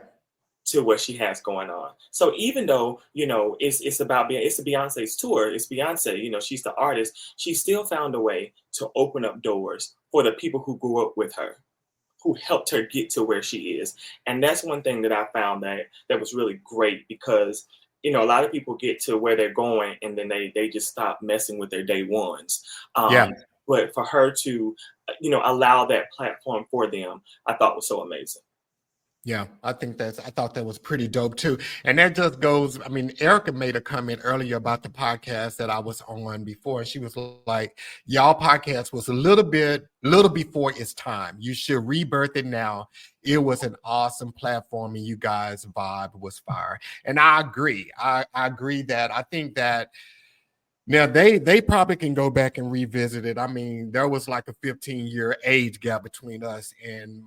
to what she has going on. So even though, it's about being, it's a Beyonce's tour, it's Beyonce, she's the artist, she still found a way to open up doors for the people who grew up with her, who helped her get to where she is. And that's one thing that I found that was really great, because a lot of people get to where they're going and then they just stop messing with their day ones. Yeah. But for her to allow that platform for them, I thought was so amazing. Yeah, I thought that was pretty dope too. And that just goes, I mean, Erica made a comment earlier about the podcast that I was on before. And she was like, y'all podcast was a little before its time. You should rebirth it now. It was an awesome platform and you guys' vibe was fire. And I agree. I agree that I think that now they probably can go back and revisit it. I mean, there was like a 15-year age gap between us, and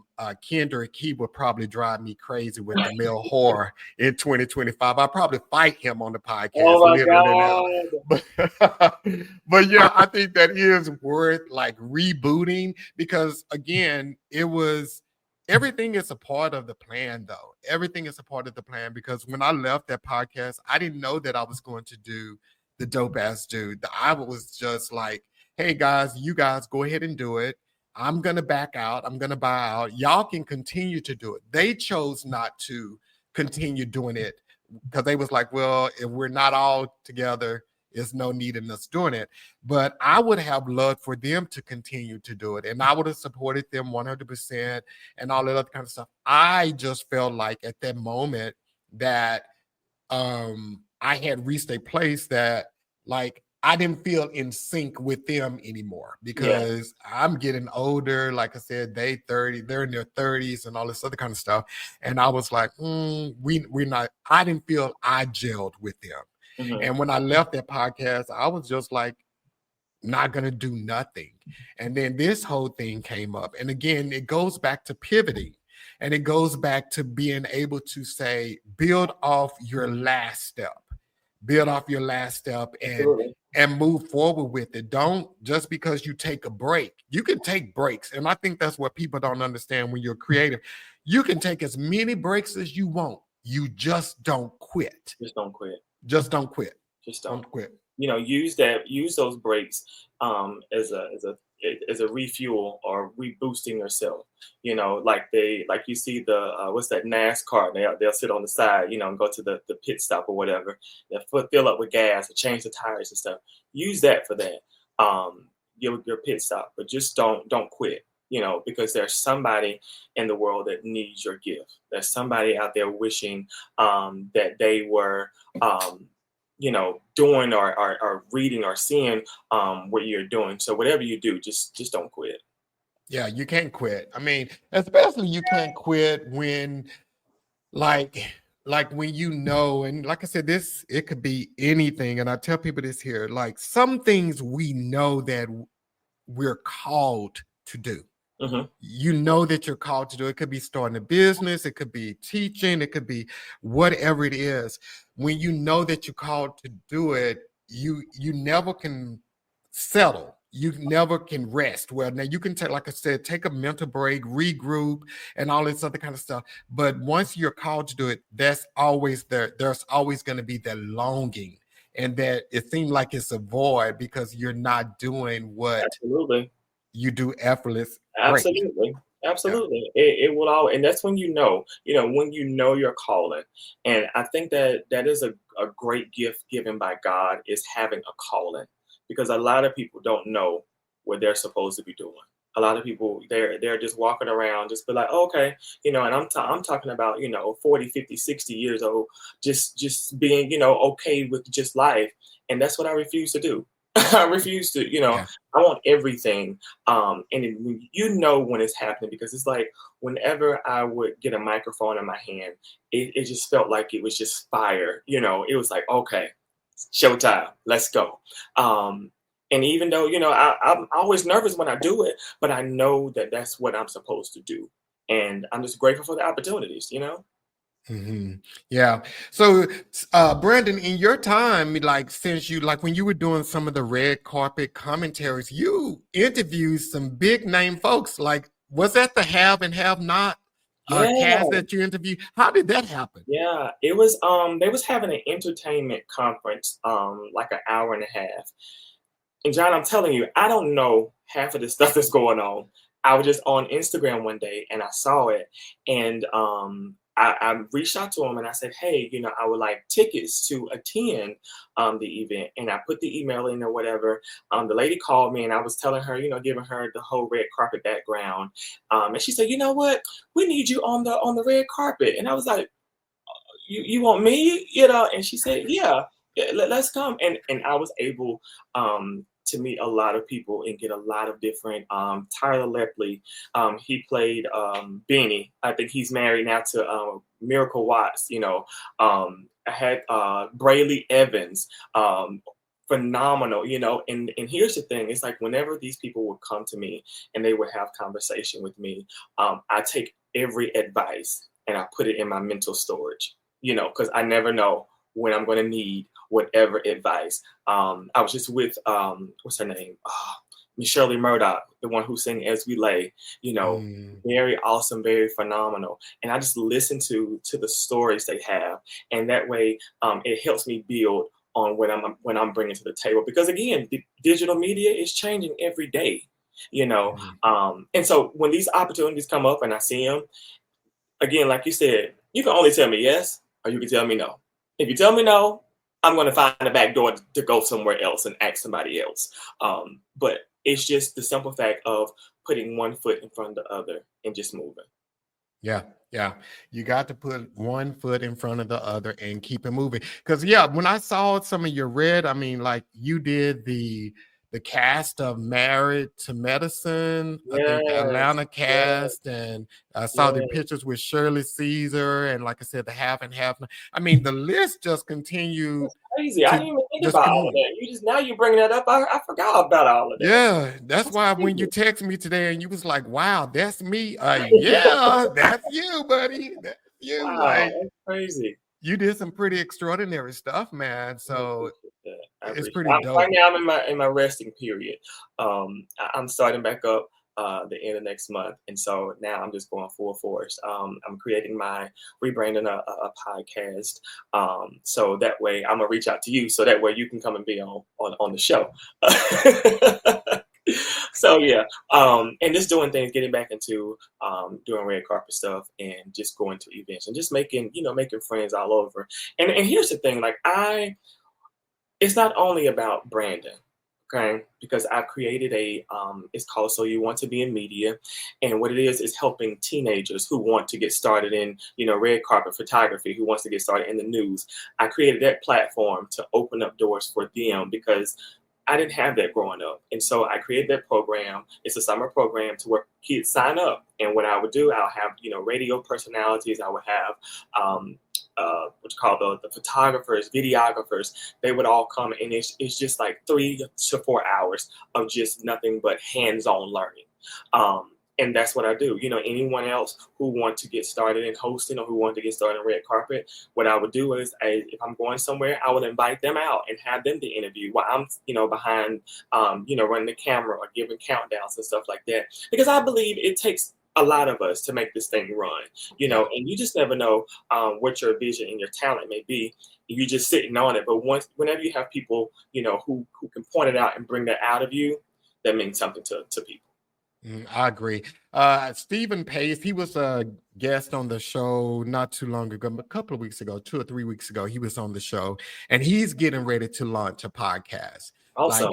Kendrick, he would probably drive me crazy with the male horror in 2025. I'll probably fight him on the podcast. Oh my God. But yeah, I think that is worth like rebooting, because again, everything is a part of the plan, though. Everything is a part of the plan, because when I left that podcast, I didn't know that I was going to do the Dope Ass Dude. I was just like, hey guys, you guys go ahead and do it. I'm going to back out. I'm going to buy out. Y'all can continue to do it. They chose not to continue doing it because they was like, well, if we're not all together, there's no need in us doing it. But I would have loved for them to continue to do it. And I would have supported them 100% and all that other kind of stuff. I just felt like at that moment that I had reached a place that like I didn't feel in sync with them anymore, because I'm getting older. Like I said, they're in their 30s and all this other kind of stuff. And I was like, we're not, I didn't feel I gelled with them. Mm-hmm. And when I left that podcast, I was just like, not going to do nothing. And then this whole thing came up. And again, it goes back to pivoting. And it goes back to being able to say, build off your last step and move forward with it. Don't, just because you take a break, you can take breaks. And I think that's what people don't understand when you're creative. You can take as many breaks as you want. You just don't quit. Just don't quit. Just don't quit. Just don't quit. Use those breaks as a refuel or reboosting yourself. Like you see the what's that, NASCAR? They'll sit on the side, and go to the pit stop or whatever. They'll fill up with gas or change the tires and stuff. Use that for that. Your pit stop, but just don't quit. Because there's somebody in the world that needs your gift. There's somebody out there wishing that they were doing or reading or seeing what you're doing. So whatever you do, just don't quit. Yeah, you can't quit. I mean, especially you can't quit when like when you know, and like I said, this it could be anything. And I tell people this here, like some things we know that we're called to do. Hmm. You know that you're called to do. It could be starting a business, it could be teaching, it could be whatever it is. When you know that you're called to do it, you never can settle. You never can rest. Well, now you can take, like I said, take a mental break, regroup, and all this other kind of stuff. But once you're called to do it, that's always there. There's always going to be that longing, and that it seems like it's a void because you're not doing what Absolutely. you do effortless. Great. Absolutely. Yeah. Absolutely. It will all, and that's when when you know your calling. And I think that that is a great gift given by God is having a calling because a lot of people don't know what they're supposed to be doing. A lot of people they're just walking around just be like, "Oh, okay, and I'm talking about, 40, 50, 60 years old, just being, okay with just life. And that's what I refuse to do. I refuse to, Yeah. I want everything. And when it's happening, because it's like whenever I would get a microphone in my hand, it just felt like it was just fire. It was like, okay, showtime, let's go. And even though, I'm always nervous when I do it, but I know that that's what I'm supposed to do. And I'm just grateful for the opportunities. Mhm. Yeah. So, Brandon, in your time, like since you like when you were doing some of the red carpet commentaries, you interviewed some big name folks. Like, was that the have and have not cast Yeah. that you interviewed? How did that happen? Yeah, it was they was having an entertainment conference like an hour and a half. And John, I'm telling you, I don't know half of the stuff that's going on. I was just on Instagram one day and I saw it, and I reached out to him and I said, "Hey, I would like tickets to attend the event." And I put the email in or whatever. The lady called me and I was telling her, giving her the whole red carpet background, and she said, "You know what? We need you on the red carpet." And I was like, "You want me?" And she said, "Yeah, yeah, let's come." And I was able to meet a lot of people and get a lot of different Tyler Lepley. He played Beanie. I think he's married now to Miracle Watts. I had Brayley Evans. Phenomenal. And here's the thing, it's like whenever these people would come to me and they would have conversation with me, I take every advice and I put it in my mental storage, because I never know when I'm going to need whatever advice. I was just with, what's her name? Michelle Murdoch, the one who sang As We Lay, Mm, very awesome, very phenomenal. And I just listen to the stories they have. And that way it helps me build on when I'm bringing to the table. Because again, the digital media is changing every day, mhm. and so when these opportunities come up and I see them, again, like you said, you can only tell me yes or you can tell me no. If you tell me no, I'm going to find a back door to go somewhere else and ask somebody else. But it's just the simple fact of putting one foot in front of the other and just moving. Yeah, yeah. You got to put one foot in front of the other and keep it moving. Because yeah, when I saw some of your red, I mean, like you did the cast of Married to Medicine, I think the Yes, Atlanta yes, cast, and I saw the yes. pictures with Shirley Caesar, and like I said, the half and half. I mean, the list just continued That's crazy. I to didn't even think just about keep all of moving. that. Now you bringing that up. I forgot about all of that. Yeah, that's That's why when you crazy. text me today and you was like, "Wow, that's me." Yeah, that's you, buddy. That's you. Wow, Like that's crazy. you did some pretty extraordinary stuff, man. I So appreciate that. I it's appreciate. pretty Right dope. now, I'm in my resting period. I'm starting back up the end of next month, and so now I'm just going full force. I'm creating my rebranding a podcast, so that way I'm gonna reach out to you, so that way you can come and be on the show. So yeah, and just doing things, getting back into doing red carpet stuff, and just going to events and just making friends all over. And here's the thing, like it's not only about branding, okay? Because I've created it's called So You Want to Be in Media. And what it is helping teenagers who want to get started in, red carpet photography, who wants to get started in the news. I created that platform to open up doors for them because I didn't have that growing up. And so I created that program. It's a summer program to where kids sign up. And what I would do, I'll have, radio personalities. I would have, what you call the photographers, videographers. They would all come, and it's just like 3 to 4 hours of just nothing but hands-on learning. And that's what I do. Anyone else who want to get started in hosting or who want to get started in red carpet, what I would do is, if I'm going somewhere, I would invite them out and have them to interview while I'm, behind, running the camera or giving countdowns and stuff like that. Because I believe it takes a lot of us to make this thing run, and you just never know what your vision and your talent may be. You're just sitting on it. But whenever you have people, who can point it out and bring that out of you, that means something to people. I agree. Stephen Pace, he was a guest on the show not too long ago, a couple of weeks ago, 2 or 3 weeks ago, he was on the show, and he's getting ready to launch a podcast. Also,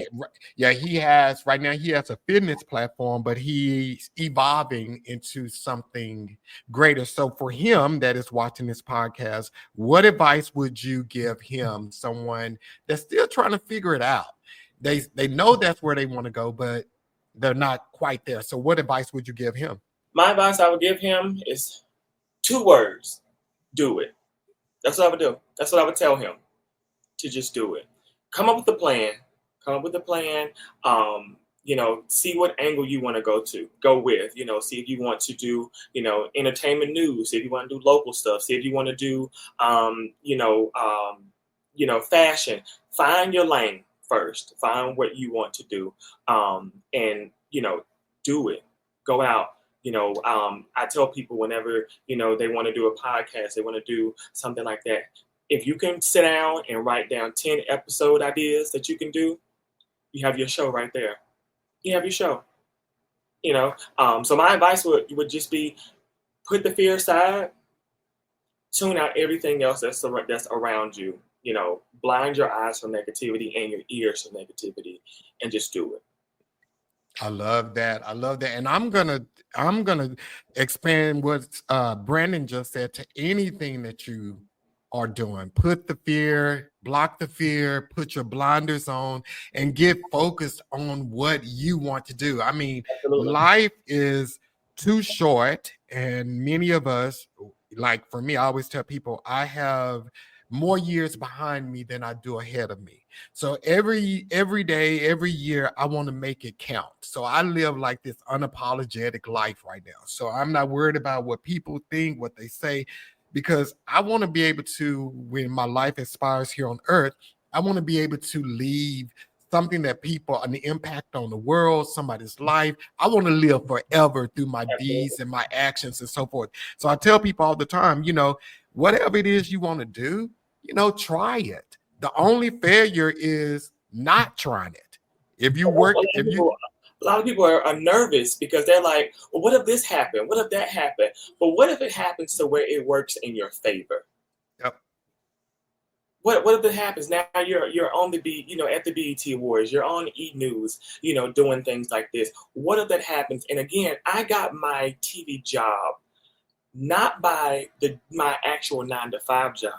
he has a fitness platform, but he's evolving into something greater. So for him that is watching this podcast, what advice would you give him, someone that's still trying to figure it out? They know that's where they want to go, but they're not quite there. So what advice would you give him? My advice I would give him is 2 words: do it. That's what I would do. That's what I would tell him, to just do it. Come up with a plan. See what angle you want to go with. See if you want to do, entertainment news. See if you want to do local stuff. See if you want to do, fashion. Find your lane first. Find what you want to do, and do it. Go out. I tell people whenever they want to do a podcast, they want to do something like that. If you can sit down and write down 10 episode ideas that you can do, you have your show right there. You have your show. So my advice would just be, put the fear aside, tune out everything else that's around you. Blind your eyes from negativity and your ears from negativity, and just do it. I love that. And I'm gonna expand what Brandon just said to anything that you are doing. Put the fear, block the fear, put your blinders on, and get focused on what you want to do. I mean, Absolutely. Life is too short, and many of us, like for me, I always tell people I have more years behind me than I do ahead of me. So every day, every year, I want to make it count. So I live like this unapologetic life right now. So I'm not worried about what people think, what they say, because I want to be able to, when my life expires here on earth, I want to be able to leave something that people, an impact on the world, somebody's life. I want to live forever through my deeds and my actions and so forth. So I tell people all the time, whatever it is you want to do, try it. The only failure is not trying it. If you work, a lot of people are nervous because they're like, well, what if this happened? What if that happened? But what if it happens to where it works in your favor? Yep. What if it happens now? You're on the at the BET Awards. You're on E! News. Doing things like this. What if that happens? And again, I got my TV job not by my actual 9-to-5 job,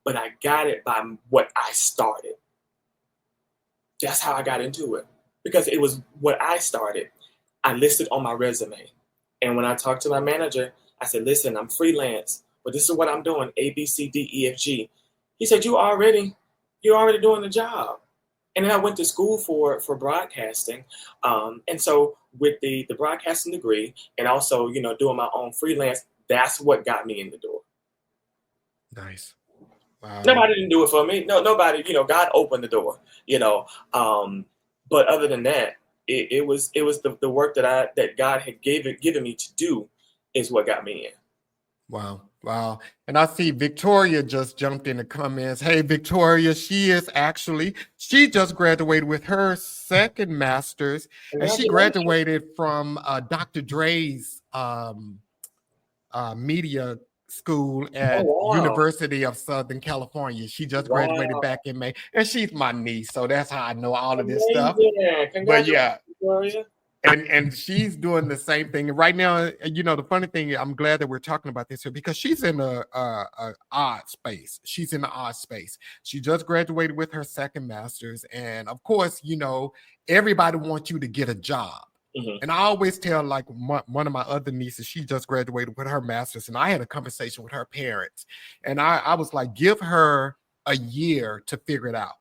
but I got it by what I started. That's how I got into it, because it was what I started. I listed on my resume. And when I talked to my manager, I said, listen, I'm freelance, but this is what I'm doing, A, B, C, D, E, F, G. He said, you're already doing the job. And then I went to school for broadcasting. And so with the broadcasting degree and also, doing my own freelance, that's what got me in the door. Nice. Wow. Nobody didn't do it for me. No, nobody, God opened the door, but other than that, it was the work that God had given me to do is what got me in. Wow. And I see Victoria just jumped in the comments. Hey, Victoria, she just graduated with her second master's, and she graduated from Dr. Dre's media school at University of Southern California. She just graduated back in May, and she's my niece, so that's how I know all of this stuff. But yeah, Victoria. and she's doing the same thing right now. You know, the funny thing, I'm glad that we're talking about this here because she's in a odd space. She's in the odd space. She just graduated with her second master's, and of course, you know, everybody wants you to get a job. Mhm. And I always tell, like, one of my other nieces, she just graduated with her master's, and I had a conversation with her parents, and I was like, give her a year to figure it out.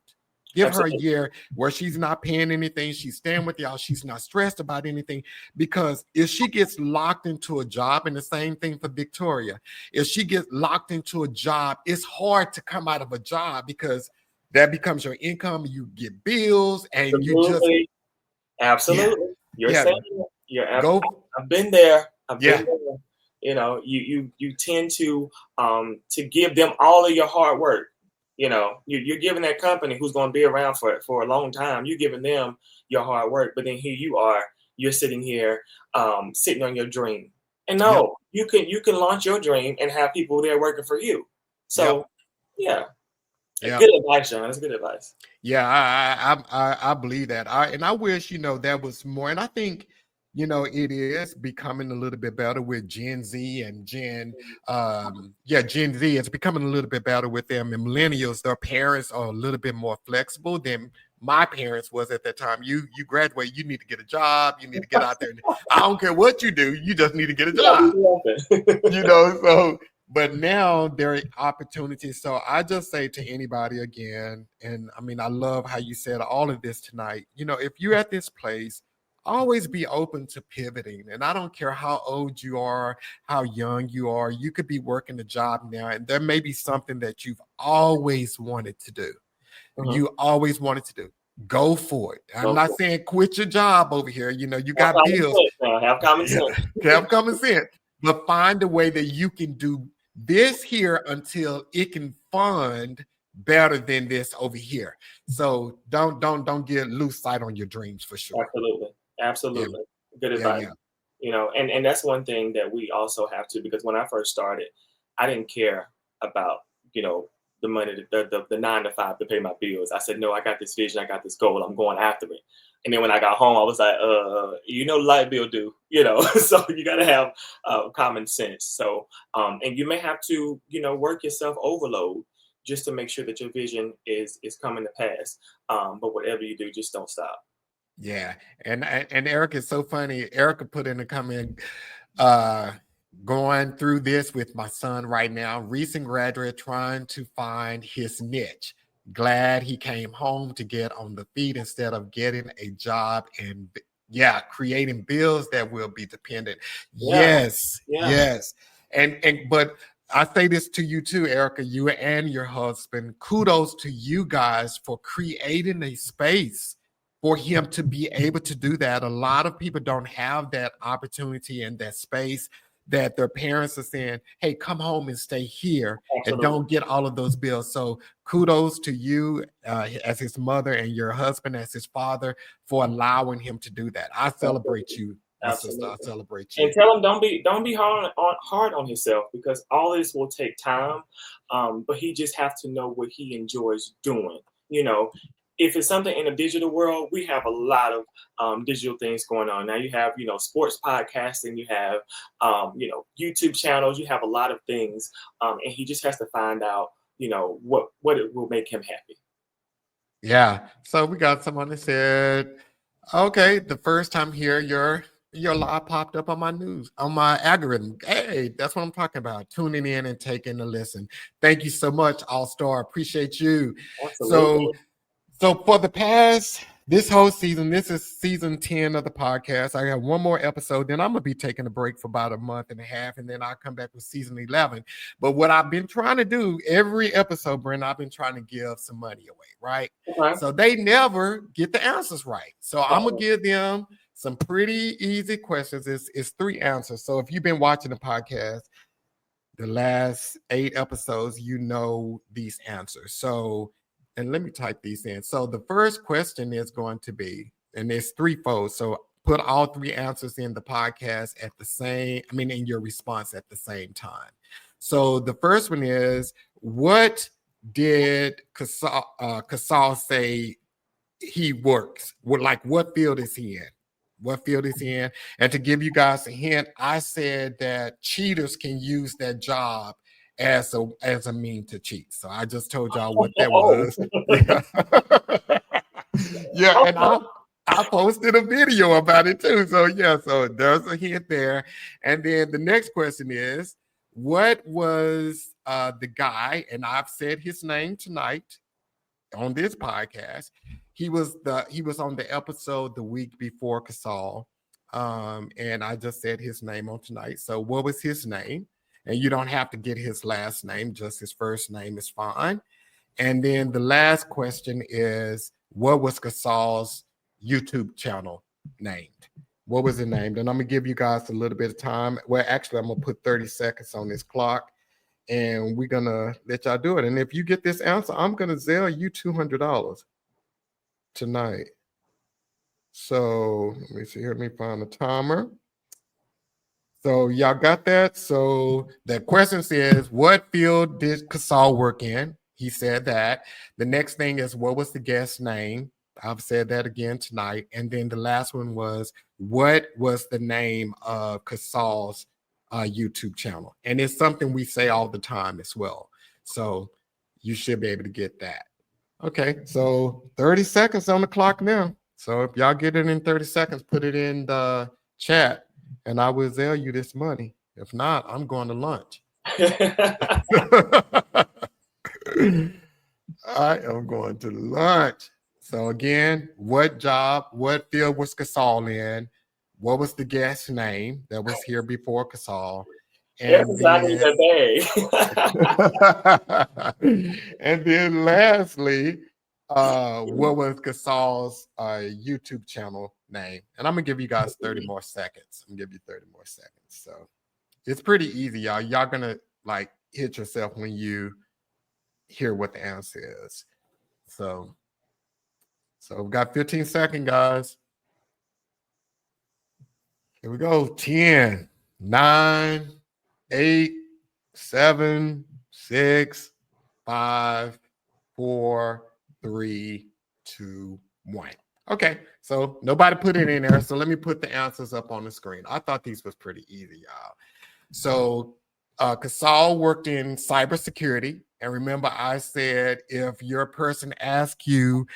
Give her a Absolutely. year where she's not paying anything. She's staying with y'all. She's not stressed about anything. Because if she gets locked into a job, and the same thing for Victoria, if she gets locked into a job, it's hard to come out of a job because that becomes your income. You get bills, and you just, Absolutely. yeah, Absolutely. You're yeah, saying it. go, I've been there. I've been yeah, there. You know, you tend to give them all of your hard work. You know, you're giving that company who's going to be around for a long time. You're giving them your hard work, but then here you are. You're sitting here, sitting on your dream. And yep, no, you can launch your dream and have people there working for you. yep, So, yeah, yep. good advice, John. That's good advice. Yeah, I believe that. I wish, you know, there was more. And I think, you know, it is becoming a little bit better with Gen Z and Gen Z. It's becoming a little bit better with them. And millennials, their parents are a little bit more flexible than my parents was at that time. You graduate, you need to get a job, you need to get out there. I don't care what you do, you just need to get a job. You know, so but now there are opportunities. So I just say to anybody again, and I mean, I love how you said all of this tonight. You know, if you're at this place, always be open to pivoting. And I don't care how old you are, how young you are, you could be working a job now, and there may be something that you've always wanted to do. Mhm. You always wanted to do. Go for it. I'm Go not for it. saying quit your job over here. You know, you Have got common bills. sense now. Have common Yeah, sense. have common sense, but find a way that you can do this here until it can fund better than this over here. So don't get lose sight on your dreams for sure. Absolutely. Yeah, Absolutely. Good yeah, advice. yeah, You know, and that's one thing that we also have to, because when I first started, I didn't care about, you know, the money, the 9 to 5 to pay my bills. I said, no, I got this vision, I got this goal, I'm going after it. And then when I got home, I was like, you know, light bill due, you know, so you got to have common sense. So, and you may have to, you know, work yourself overload just to make sure that your vision is coming to pass. But whatever you do, just don't stop. yeah. And Eric is so funny. Erica put in a comment, uh, going through this with my son right now, recent graduate trying to find his niche. Glad he came home to get on the feet instead of getting a job and yeah, creating bills that will be dependent. Yeah, Yes, yeah, yes. And but I say this to you too, Erica, you and your husband. Kudos to you guys for creating a space for him to be able to do that. A lot of people don't have that opportunity and that space that their parents are saying, hey, come home and stay here and absolutely. don't get all of those bills. So kudos to you as his mother and your husband as his father for allowing him to do that. I celebrate Absolutely. you, my sister. I Absolutely. celebrate And you. tell him don't be hard on himself, because all this will take time. But he just have to know what he enjoys doing. You know, if it's something in the digital world, we have a lot of digital things going on now. You have, you know, sports podcasting, you have you know, YouTube channels, you have a lot of things, and he just has to find out, you know, what it will make him happy. Yeah. So we got someone that said, okay, the first time here, your live popped up on my news, on my algorithm. Hey, that's what I'm talking about. Tuning in and taking a listen. Thank you so much, All Star. Appreciate you. So Absolutely. so for the past this whole season, this is season 10 of the podcast. I have one more episode, then I'm gonna be taking a break for about a month and a half, and then I'll come back with season 11. But what I've been trying to do every episode, Brent, I've been trying to give some money away, right? Okay. So they never get the answers right. So I'm gonna Uh-oh. give them some pretty easy questions. It's 3 answers. So if you've been watching the podcast, the last 8 episodes, you know these answers. So, and let me type these in. So the first question is going to be, and it's threefold. So put all 3 answers in the podcast at the same, I mean, in your response at the same time. So the first one is, what did Kasal say he works? What field is he in? What field is he in? And to give you guys a hint, I said that cheaters can use that job as a mean to cheat. So I just told y'all what that was. Yeah, yeah, and I posted a video about it too. So yeah, so there's a hint there. And then the next question is, what was the guy? And I've said his name tonight on this podcast. He was on the episode the week before Casal. And I just said his name on tonight. So what was his name? And you don't have to get his last name, just his first name is fine. And then the last question is, what was Casal's YouTube channel named? What was it named? And I'm gonna give you guys a little bit of time. Well, actually, I'm gonna put 30 seconds on this clock, and we're gonna let y'all do it. And if you get this answer, I'm gonna Zelle you $200 tonight. So let me see here. Let me find the timer. So y'all got that? So the question says, what field did Casal work in? He said that. The next thing is, what was the guest's name? I've said that again tonight. And then the last one was, what was the name of Casal's YouTube channel? And it's something we say all the time as well. So you should be able to get that. Okay, so 30 seconds on the clock now. So if y'all get it in 30 seconds, put it in the chat and I will Zelle you this money. If not, I'm going to lunch. I am going to lunch. So again, what field was Casal in? What was the guest's name that was here before Casal? And exactly the day. And then lastly, what was Casal's YouTube channel name? And I'm gonna give you guys 30 more seconds. I'm gonna give you 30 more seconds. So it's pretty easy, y'all. Y'all gonna like hit yourself when you hear what the answer is. So we've got 15 seconds, guys. Here we go. 10, 9, 8, 7, 6, 5, 4, 3, 2, 1. Okay, so nobody put it in there. So let me put the answers up on the screen. I thought these was pretty easy, y'all. So Casal worked in cybersecurity. And remember, I said if your person asks you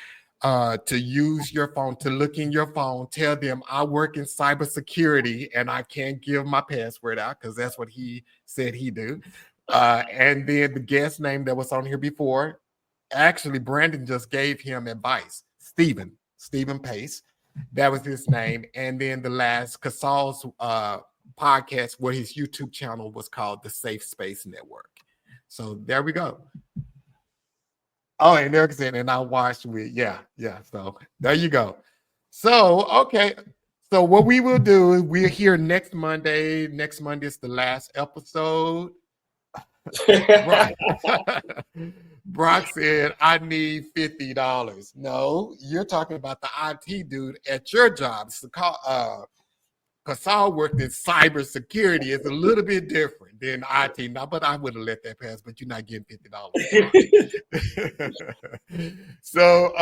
to use your phone, to look in your phone, tell them I work in cybersecurity and I can't give my password out because that's what he said he do. And then the guest name that was on here before, actually, Brandon just gave him advice. Stephen Pace, that was his name. And then the last, Casal's podcast, where his YouTube channel was called The Safe Space Network. So there we go. Oh, and Eric said, and I watched with, yeah. So there you go. So, okay. So what we will do is we're here next Monday. Next Monday is the last episode. Brock said, I need $50. No, you're talking about the IT dude at your job. It's Casal worked in cybersecurity. It's a little bit different than IT. Now, but I would have let that pass, but you're not getting $50. So,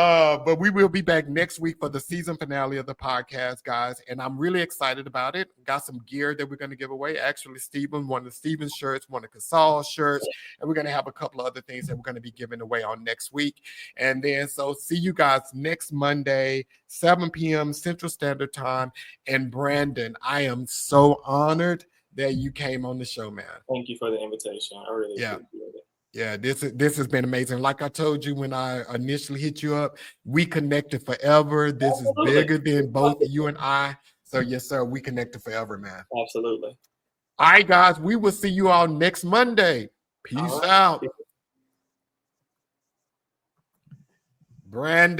but we will be back next week for the season finale of the podcast, guys. And I'm really excited about it. Got some gear that we're going to give away. Actually, one of the Steven shirts, one of Casal shirts, and we're going to have a couple of other things that we're going to be giving away on next week. And then, so see you guys next Monday, 7 p.m. Central Standard Time. And Brandon, I am so honored that you came on the show, man. Thank you for the invitation. I really appreciate it. Yeah, this has been amazing. Like I told you when I initially hit you up, we connected forever. This Absolutely. Is bigger than both you and I. So yes, sir, we connected forever, man. Absolutely. All right, guys, we will see you all next Monday. Peace out. Brandon.